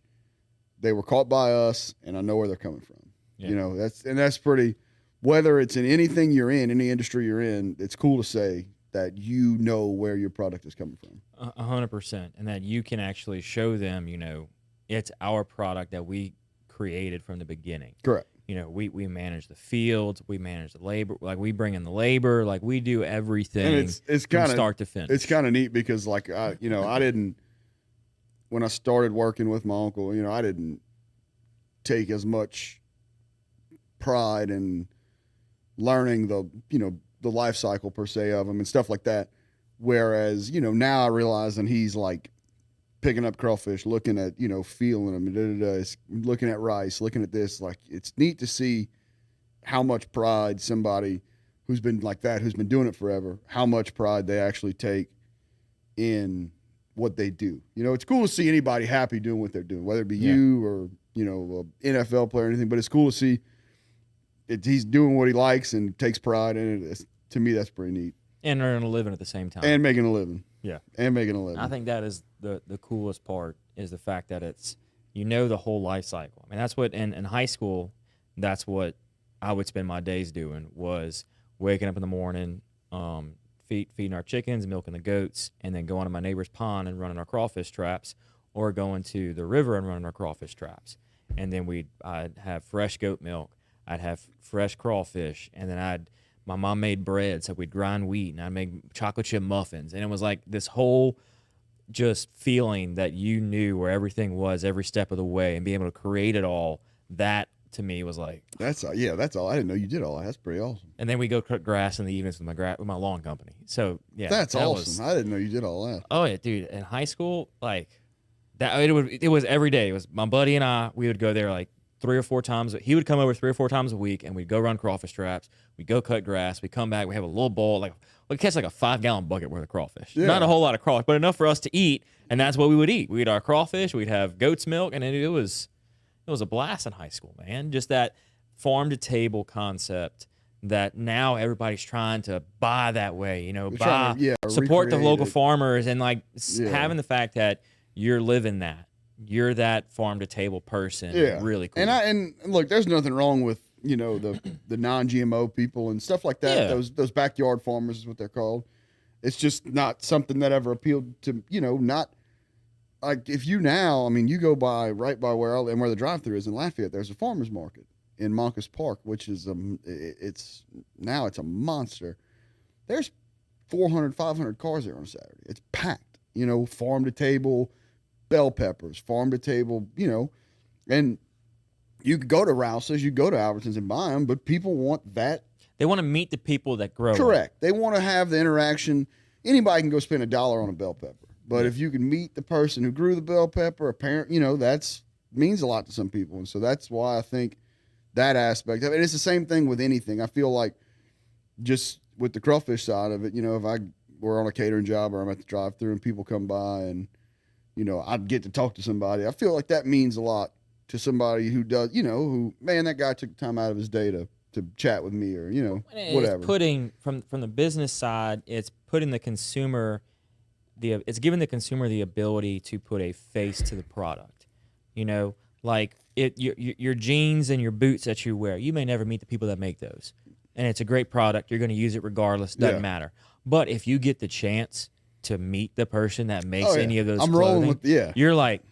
They were caught by us, and I know where they're coming from. Yeah. That's pretty. Whether it's in anything you're in, any industry you're in, it's cool to say that you know where your product is coming from. 100%, and that you can actually show them, it's our product that we created from the beginning. Correct. We manage the fields, we manage the labor, like we bring in the labor, like we do everything. And it's kind of start to finish. It's kind of neat because like I didn't, when I started working with my uncle, I didn't take as much pride in learning the life cycle per se of them and stuff like that. Whereas, now I realize, and he's like picking up crawfish, looking at, feeling them, looking at rice, looking at this, like it's neat to see how much pride somebody who's been like that, who's been doing it forever, how much pride they actually take in what they do. It's cool to see anybody happy doing what they're doing, whether it be you or, an NFL player or anything, but it's cool to see he's doing what he likes and takes pride in it. To me, that's pretty neat. And earning a living at the same time. And making a living. Yeah. And making a living. I think that is the coolest part, is the fact that it's, the whole life cycle. I mean, that's what, in high school, that's what I would spend my days doing, was waking up in the morning, feeding our chickens, milking the goats, and then going to my neighbor's pond and running our crawfish traps, or going to the river and running our crawfish traps. And then I'd have fresh goat milk. I'd have fresh crawfish, and then my mom made bread, so we'd grind wheat, and I'd make chocolate chip muffins. And it was like this whole just feeling that you knew where everything was every step of the way, and being able to create it all. That to me was like, that's all. I didn't know you did all that. That's pretty awesome. And then we go cut grass in the evenings with my lawn company. So yeah, that's awesome. I didn't know you did all that. Oh yeah, dude. In high school, like that, it was every day. It was my buddy and I. We would go there like 3 or 4 times. He would come over 3 or 4 times a week, and we'd go run crawfish traps. We'd go cut grass. We come back. We have a little bowl. Like we'd catch like a 5-gallon bucket worth of crawfish. Yeah. Not a whole lot of crawfish, but enough for us to eat. And that's what we would eat. We'd eat our crawfish. We'd have goat's milk, and it was a blast in high school, man. Just that farm to table concept that now everybody's trying to buy that way. Support the local farmers, and like having the fact that you're living that. You're that farm to table person. Yeah. Really cool. And look, there's nothing wrong with, the non-GMO people and stuff like that. Yeah. Those backyard farmers is what they're called. It's just not something that ever appealed to, not like if you go by right by where the drive-thru is in Lafayette, there's a farmer's market in Moncus Park, which is it's a monster. There's 400, 500 cars there on a Saturday. It's packed, farm to table, bell peppers, farm to table, and you could go to Rouse's, you go to Albertsons and buy them, but people want that. They want to meet the people that grow. Correct. They want to have the interaction. Anybody can go spend $1 on a bell pepper, but if you can meet the person who grew the bell pepper, a parent, that's means a lot to some people, and so that's why I think that aspect of it. It's the same thing with anything. I feel like just with the crawfish side of it, if we're on a catering job or I'm at the drive-thru and people come by and I'd get to talk to somebody. I feel like that means a lot to somebody who does, that guy took time out of his day to chat with me or, whatever. It's putting, from the business side, it's putting the consumer, it's giving the consumer the ability to put a face to the product. Like your jeans and your boots that you wear, you may never meet the people that make those. And it's a great product. You're going to use it regardless. Doesn't matter. But if you get the chance to meet the person that makes any of those clothing, you're like,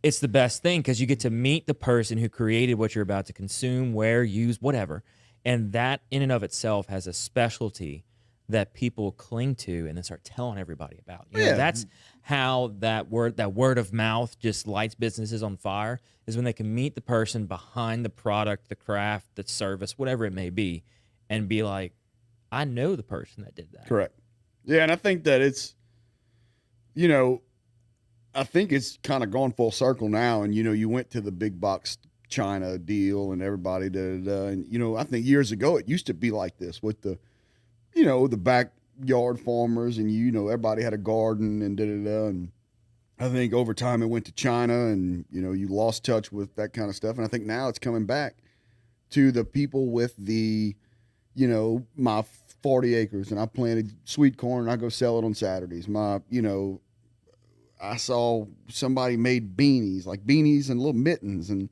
it's the best thing because you get to meet the person who created what you're about to consume, wear, use, whatever. And that in and of itself has a specialty that people cling to and then start telling everybody about. You know, that's how that word of mouth just lights businesses on fire, is when they can meet the person behind the product, the craft, the service, whatever it may be, and be like, I know the person that did that. Correct. Yeah, and I think that it's, you know, I think it's kind of gone full circle now. And, you know, you went to the big box China deal and everybody did. And, you know, I think years ago it used to be like this with the, you know, the backyard farmers and, you know, everybody had a garden and da-da-da. And I think over time it went to China and, you know, you lost touch with that kind of stuff. And I think now it's coming back to the people with the, you know, my 40 acres and I planted sweet corn and I go sell it on Saturdays. My, you know, I saw somebody made beanies and little mittens, and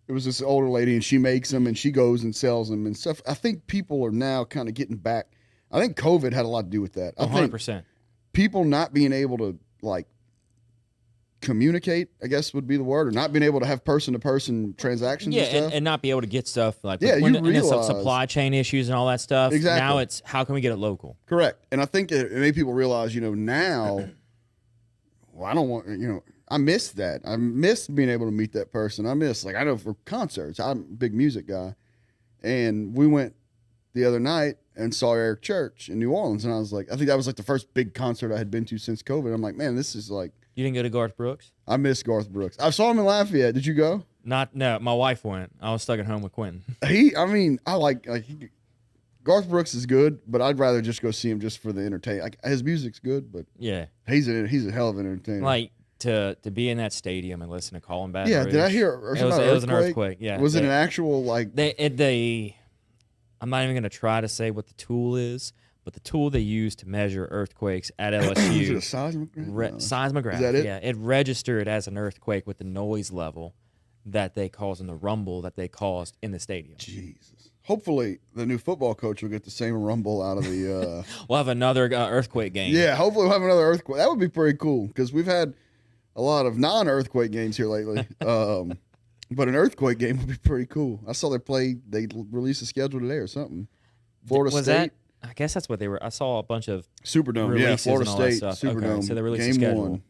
it was this older lady and she makes them and she goes and sells them and stuff. I think people are now kind of getting back. I think COVID had a lot to do with that. I 100%. think people not being able to like communicate, I guess would be the word, or not being able to have person-to-person transactions. Yeah, and stuff. and not be able to get stuff like Yeah, when you and it's realize- supply chain issues and all that stuff. Exactly. Now it's how can we get it local? Correct. And I think it made people realize, you know, now, well, I don't want, you know, I miss that. I miss being able to meet that person. I miss, like, I know for concerts, I'm a big music guy. And we went the other night and saw Eric Church in New Orleans. And I was like, I think that was like the first big concert I had been to since COVID. I'm like, man, this is like. You didn't go to Garth Brooks? I miss Garth Brooks. I saw him in Lafayette. Did you go? No, my wife went. I was stuck at home with Quentin. Garth Brooks is good, but I'd rather just go see him just for the entertainment. Like, his music's good, but Yeah. he's a hell of an entertainer. Like to be in that stadium and listen to Colin Baton yeah, Rouge. did I hear? It was an earthquake. Yeah. Was it an actual like? I'm not even going to try to say what the tool is, but the tool they use to measure earthquakes at LSU. Was it a seismograph? Seismograph. Is that it? Yeah, it registered as an earthquake with the noise level that they caused and the rumble that they caused in the stadium. Jesus. Hopefully, the new football coach will get the same rumble out of the. We'll have another earthquake game. Yeah, hopefully we'll have another earthquake. That would be pretty cool because we've had a lot of non-earthquake games here lately. But an earthquake game would be pretty cool. I saw they released a schedule today or something. Florida Was State. I guess that's what they were. I saw a bunch of Superdome, releases Florida and all that State, stuff. Superdome. Okay, so they released a game schedule. one.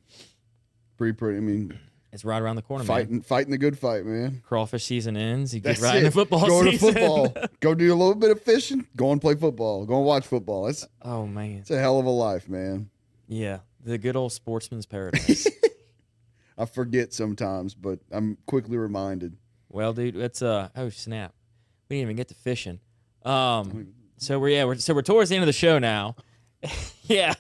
Pretty. I mean, it's right around the corner, man. fighting the good fight, man. Crawfish season ends. You get That's right it. into football Go season. to football. Go do a little bit of fishing. Go and play football. Go and watch football. Oh man, It's a hell of a life, man. yeah, the good old sportsman's paradise. I forget sometimes, but I'm quickly reminded. Well, dude, it's oh snap, we didn't even get to fishing. So we're towards the end of the show now. Yeah.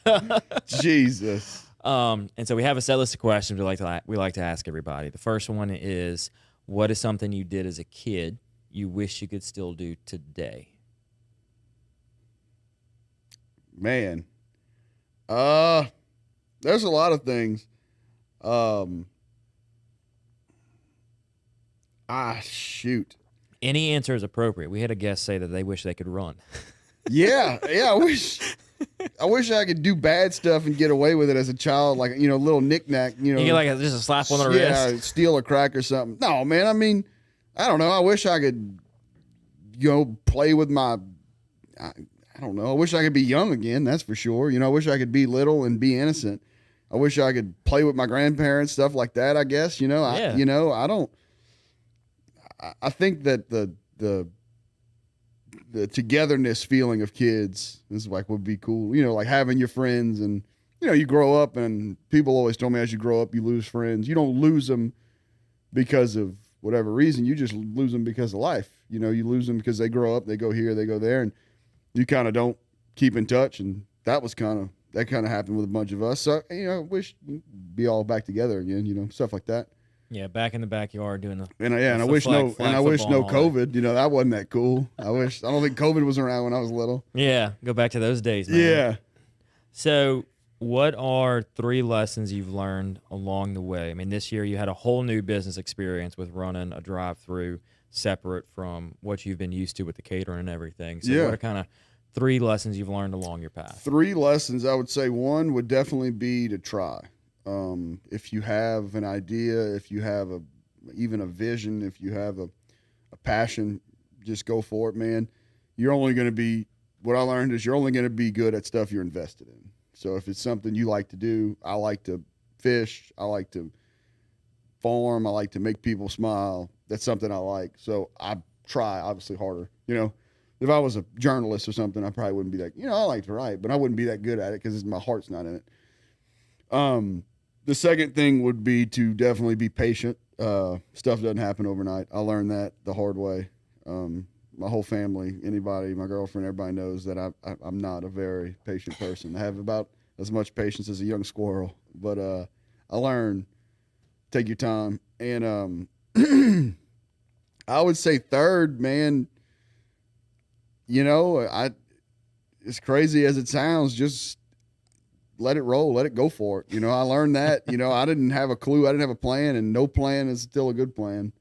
Jesus. And so we have a set list of questions we like to ask everybody. The first one is, what is something you did as a kid you wish you could still do today? Man. There's a lot of things. Shoot. Any answer is appropriate. We had a guest say that they wish they could run. Yeah. I wish I could do bad stuff and get away with it as a child, like, you know, little knick-knack, you know. You get like just a slap on the wrist. Steal a crack or something. No, man, I mean, I don't know. I wish I could, you know, play with I don't know. I wish I could be young again, that's for sure. You know, I wish I could be little and be innocent. I wish I could play with my grandparents, stuff like that, I guess. You know, I think that the togetherness feeling of kids is like would be cool. You know, like having your friends and, you know, you grow up and people always tell me as you grow up, you lose friends. You don't lose them because of whatever reason. You just lose them because of life. You know, you lose them because they grow up, they go here, they go there, and you kind of don't keep in touch. And that kind of happened with a bunch of us. So, you know, I wish we'd be all back together again, you know, stuff like that. Yeah, back in the backyard doing the and I wish no COVID. You know, that wasn't that cool. I don't think COVID was around when I was little. Yeah, go back to those days, man. Yeah. So, what are 3 lessons you've learned along the way? I mean, this year you had a whole new business experience with running a drive-through separate from what you've been used to with the catering and everything. So, what are kind of 3 lessons you've learned along your path? 3 lessons, I would say. One would definitely be to try. If you have an idea, if you have even a vision, if you have a passion, just go for it, man. You're only going to be, what I learned is you're only going to be good at stuff you're invested in. So if it's something you like to do, I like to fish, I like to farm, I like to make people smile. That's something I like. So I try obviously harder. If I was a journalist or something, I probably wouldn't be that, I like to write, but I wouldn't be that good at it because my heart's not in it. The second thing would be to definitely be patient. Stuff doesn't happen overnight. I learned that the hard way. My whole family, anybody, my girlfriend, everybody knows that I'm not a very patient person. I have about as much patience as a young squirrel, but I learned take your time. And I would say third, man, as crazy as it sounds, just let it roll, let it go for it. I learned that, I didn't have a clue. I didn't have a plan, and no plan is still a good plan.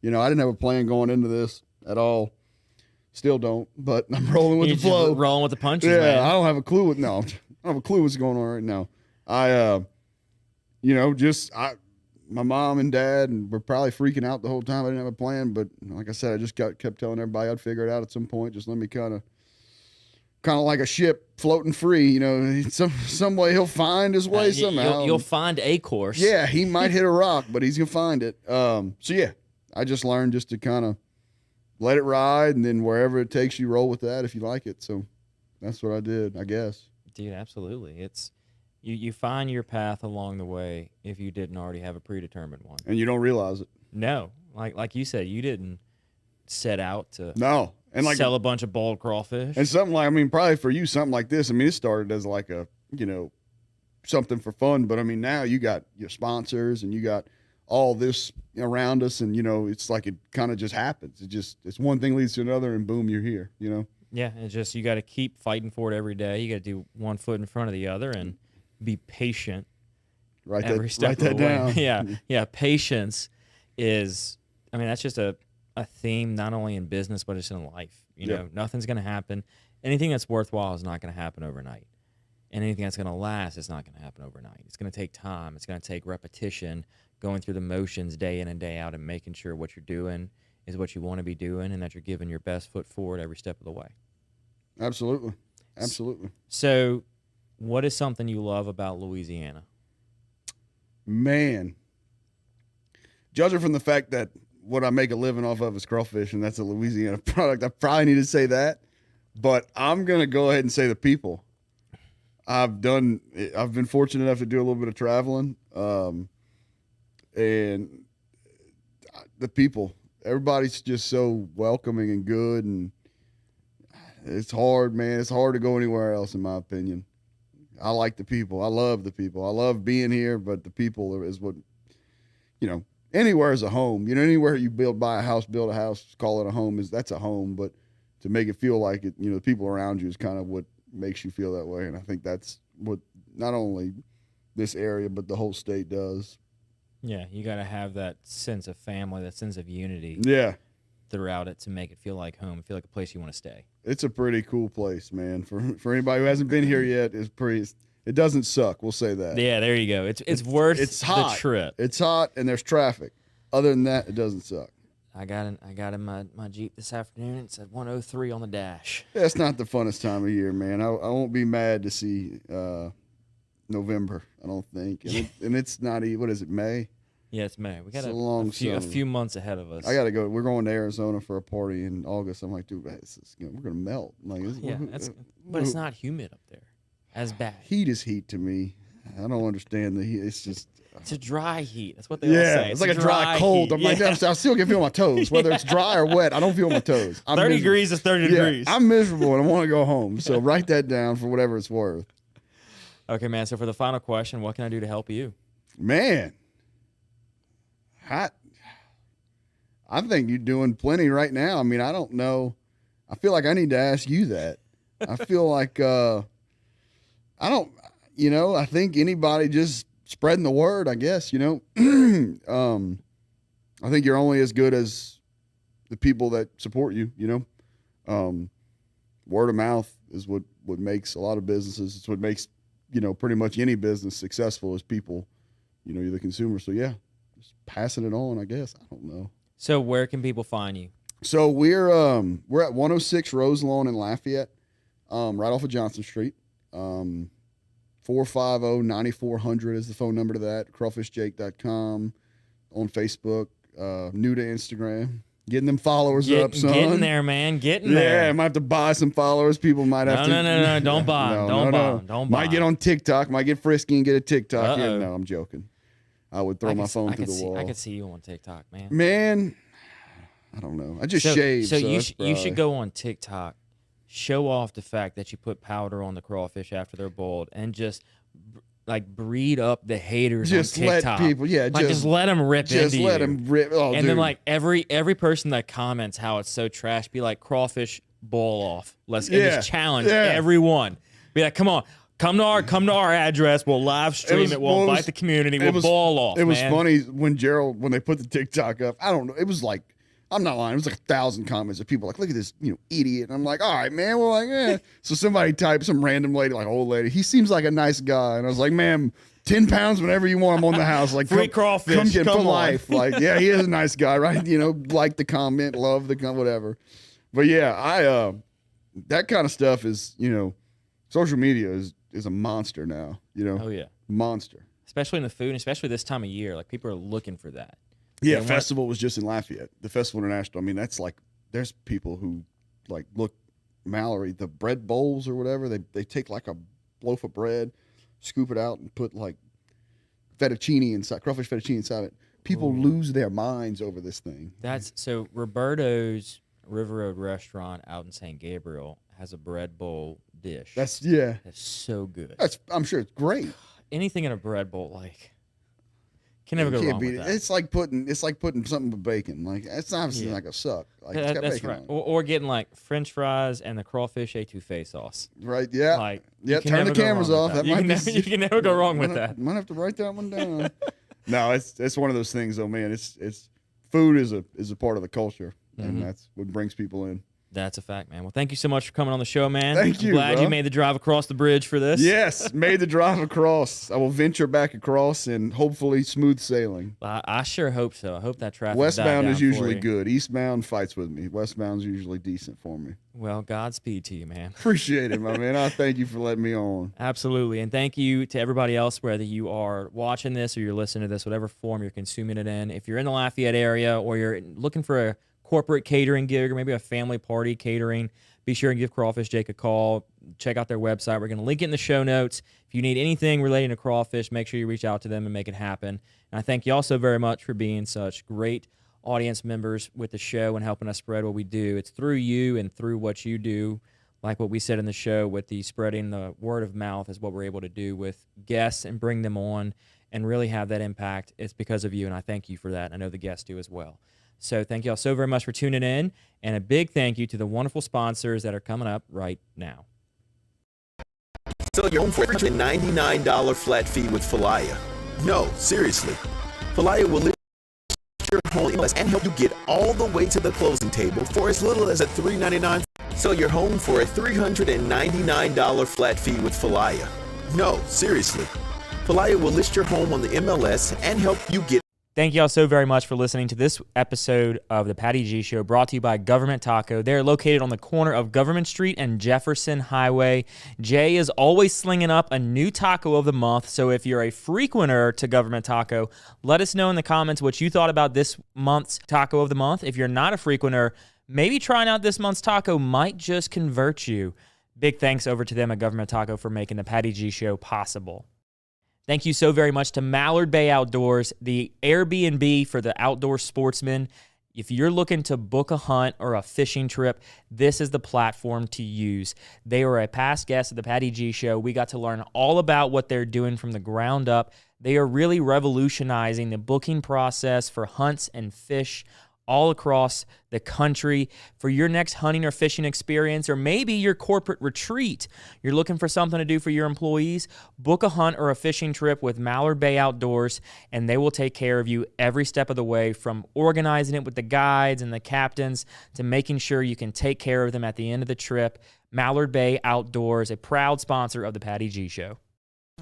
I didn't have a plan going into this at all. Still don't, but I'm rolling with the flow. Rolling with the punches, yeah, man. I don't have a clue I don't have a clue what's going on right now. My mom and dad were probably freaking out the whole time. I didn't have a plan, but like I said, I just kept telling everybody I'd figure it out at some point. Just let me kind of like a ship floating free. Some way he'll find his way somehow. You'll find a course. Yeah, he might hit a rock, but he's gonna find it. So yeah, I just learned just to kind of let it ride, and then wherever it takes you, roll with that if you like it. So that's what I did, I guess. Dude, absolutely. It's you find your path along the way if you didn't already have a predetermined one. And you don't realize it. No. Like you said, you didn't set out to sell a bunch of boiled crawfish. And something like, probably for you, something like this, it started as like a, something for fun. But now you got your sponsors and you got all this around us, and it's like it kind of just happens. It's one thing leads to another, and boom, you're here. Yeah, it's just you got to keep fighting for it every day. You got to do one foot in front of the other and be patient. Write that down. Yeah. Patience is. That's just a theme not only in business but it's in life. Nothing's going to happen. Anything that's worthwhile is not going to happen overnight. And anything that's going to last is not going to happen overnight. It's going to take time. It's going to take repetition, going through the motions day in and day out, and making sure what you're doing is what you want to be doing, and that you're giving your best foot forward every step of the way. Absolutely. So, what is something you love about Louisiana? Man, judging from the fact that what I make a living off of is crawfish, and that's a Louisiana product, I probably need to say that, but I'm going to go ahead and say the people. I've been fortunate enough to do a little bit of traveling, and the people, everybody's just so welcoming and good, and it's hard, man. It's hard to go anywhere else, in my opinion. I like the people. I love the people. I love being here, but the people is what, anywhere is a home. Anywhere you build a house, call it a home, that's a home, but to make it feel like it, the people around you is kind of what makes you feel that way. And I think that's what not only this area, but the whole state does. Yeah, you got to have that sense of family, that sense of unity. Yeah. Throughout it to make it feel like home, feel like a place you want to stay. It's a pretty cool place, man. For anybody who hasn't been here yet, it doesn't suck. We'll say that. Yeah, there you go. It's worth hot. The trip. It's hot and there's traffic. Other than that, it doesn't suck. I got in my Jeep this afternoon. It said 103 on the dash. Yeah, it's not the funnest time of year, man. I won't be mad to see November, I don't think. And it's not even, what is it, May? Yeah, it's May. We got a few months ahead of us. I got to go. We're going to Arizona for a party in August. I'm like, dude, we're going to melt. But it's not humid up there as bad. Heat is heat to me. I don't understand the heat. It's just... It's a dry heat. That's what they all say. It's like a dry cold. I'm like, I still can feel my toes. Whether it's dry or wet, I don't feel my toes. 30 degrees is 30 degrees. I'm miserable and I want to go home. So write that down for whatever it's worth. Okay, man. So for the final question, what can I do to help you? Man, I think you're doing plenty right now. I don't know. I feel like I need to ask you that. I feel like I think anybody just spreading the word, I guess, I think you're only as good as the people that support you, word of mouth is what makes a lot of businesses. It's what makes, pretty much any business successful is people you're the consumer. So yeah, just passing it on, I guess. I don't know. So where can people find you? So we're at 106 Rose Lawn in Lafayette, right off of Johnson Street. 450-9400 is the phone number to that. CrawfishJake.com, on Facebook, new to Instagram. Getting them followers up, son. Getting there, man. Getting there. Yeah, I might have to buy some followers. People might have to. No. Don't buy them. Don't buy them. Don't buy Might get on TikTok. Might get frisky and get a TikTok. Uh-oh. Yeah, no, I'm joking. I would throw my phone through the wall. I could see you on TikTok, man. Man, I don't know. I just shaved. So you should go on TikTok, show off the fact that you put powder on the crawfish after they're boiled, and just like breed up the haters just on TikTok. Let people, yeah, like just let them rip into you. Just let them rip. Oh, and dude. then like every person that comments how it's so trash, be like, crawfish boil off. And just challenge everyone. Be like, come on. Come to our address. We'll live stream it. We'll invite the community. We'll ball off. It was funny when they put the TikTok up. I don't know. It was like, I'm not lying. It was like 1,000 comments of people like, look at this, idiot. And I'm like, all right, man. Well, like, eh. So somebody typed, some random lady, like old lady. He seems like a nice guy. And I was like, ma'am, 10 pounds whenever you want. I'm on the house. Like, free crawfish. Come get for life. Like, yeah, he is a nice guy, right? Like the comment, love the whatever. But yeah, that kind of stuff is, social media is a monster now, Oh, yeah. Monster. Especially in the food, and especially this time of year. Like, people are looking for that. Yeah, festival was just in Lafayette. The Festival International. I mean, that's like, there's people who, like, look, Mallory, the bread bowls or whatever, they take, like, a loaf of bread, scoop it out, and put, like, fettuccine inside, crawfish fettuccine inside it. People lose their minds over this thing. So Roberto's River Road Restaurant out in St. Gabriel has a bread bowl dish. That's so good. I'm sure it's great. Anything in a bread bowl, like, can never go wrong with that. It's like putting something with bacon. Like, it's obviously not gonna suck. Like, it's got that's bacon right. on it. Or getting like French fries and the crawfish etouffee sauce. Right? Yeah. Like, turn the cameras off. That you can never go wrong with that. Might have to write that one down. No, it's one of those things, though, man. It's food is a part of the culture, and that's what brings people in. That's a fact, man. Well, thank you so much for coming on the show, man. Thank you. Glad you made the drive across the bridge for this. Yes, made the drive across. I will venture back across and hopefully smooth sailing. I sure hope so. I hope that traffic. Westbound is usually good. Eastbound fights with me. Westbound's usually decent for me. Well, Godspeed to you, man. Appreciate it, my man. I thank you for letting me on. Absolutely. And thank you to everybody else, whether you are watching this or you're listening to this, whatever form you're consuming it in. If you're in the Lafayette area or you're looking for a corporate catering gig or maybe a family party catering, be sure and give Crawfish Jake a call. Check out their website. We're going to link it in the show notes. If you need anything relating to crawfish, make sure you reach out to them and make it happen. And I thank you all so very much for being such great audience members with the show and helping us spread what we do. It's through you and through what you do, like what we said in the show with the spreading the word of mouth is what we're able to do with guests and bring them on and really have that impact. It's because of you, and I thank you for that. I know the guests do as well. So thank you all so very much for tuning in, and a big thank you to the wonderful sponsors that are coming up right now. Sell your home for a $99 flat fee with Falaya. No, seriously. Falaya will list your home and help you get all the way to the closing table for as little as $3.99. Sell your home for a $399 flat fee with Falaya. No, seriously. Falaya will list your home on the MLS and help you get. Thank you all so very much for listening to this episode of the Patty G Show, brought to you by Government Taco. They're located on the corner of Government Street and Jefferson Highway. Jay is always slinging up a new taco of the month, so if you're a frequenter to Government Taco, let us know in the comments what you thought about this month's taco of the month. If you're not a frequenter, maybe trying out this month's taco might just convert you. Big thanks over to them at Government Taco for making the Patty G Show possible. Thank you so very much to Mallard Bay Outdoors, the Airbnb for the outdoor sportsman. If you're looking to book a hunt or a fishing trip, this is the platform to use. They were a past guest of the Patty G Show. We got to learn all about what they're doing from the ground up. They are really revolutionizing the booking process for hunts and fish all across the country. For your next hunting or fishing experience, or maybe your corporate retreat, you're looking for something to do for your employees, book a hunt or a fishing trip with Mallard Bay Outdoors, and they will take care of you every step of the way, from organizing it with the guides and the captains to making sure you can take care of them at the end of the trip. Mallard Bay Outdoors, a proud sponsor of the Patty G Show.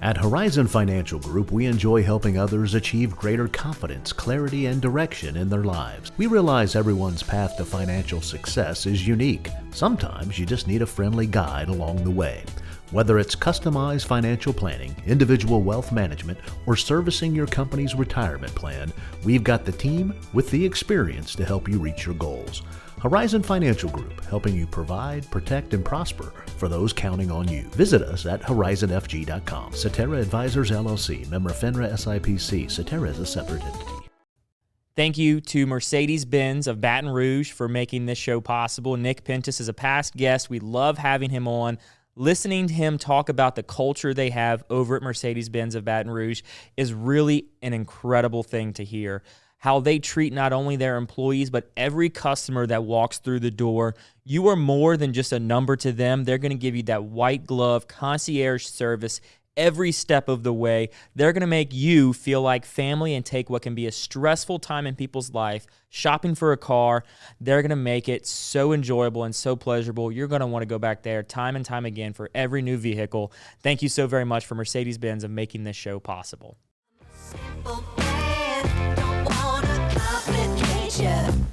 At Horizon Financial Group, we enjoy helping others achieve greater confidence, clarity, and direction in their lives. We realize everyone's path to financial success is unique. Sometimes you just need a friendly guide along the way. Whether it's customized financial planning, individual wealth management, or servicing your company's retirement plan, we've got the team with the experience to help you reach your goals. Horizon Financial Group, helping you provide, protect, and prosper for those counting on you. Visit us at horizonfg.com. Cetera Advisors LLC, member FINRA SIPC. Cetera is a separate entity. Thank you to Mercedes-Benz of Baton Rouge for making this show possible. Nick Pentis is a past guest. We love having him on. Listening to him talk about the culture they have over at Mercedes-Benz of Baton Rouge is really an incredible thing to hear. How they treat not only their employees, but every customer that walks through the door. You are more than just a number to them. They're going to give you that white glove concierge service every step of the way. They're going to make you feel like family and take what can be a stressful time in people's life, shopping for a car. They're going to make it so enjoyable and so pleasurable. You're going to want to go back there time and time again for every new vehicle. Thank you so very much for Mercedes-Benz of making this show possible. Simple man, don't want a complication.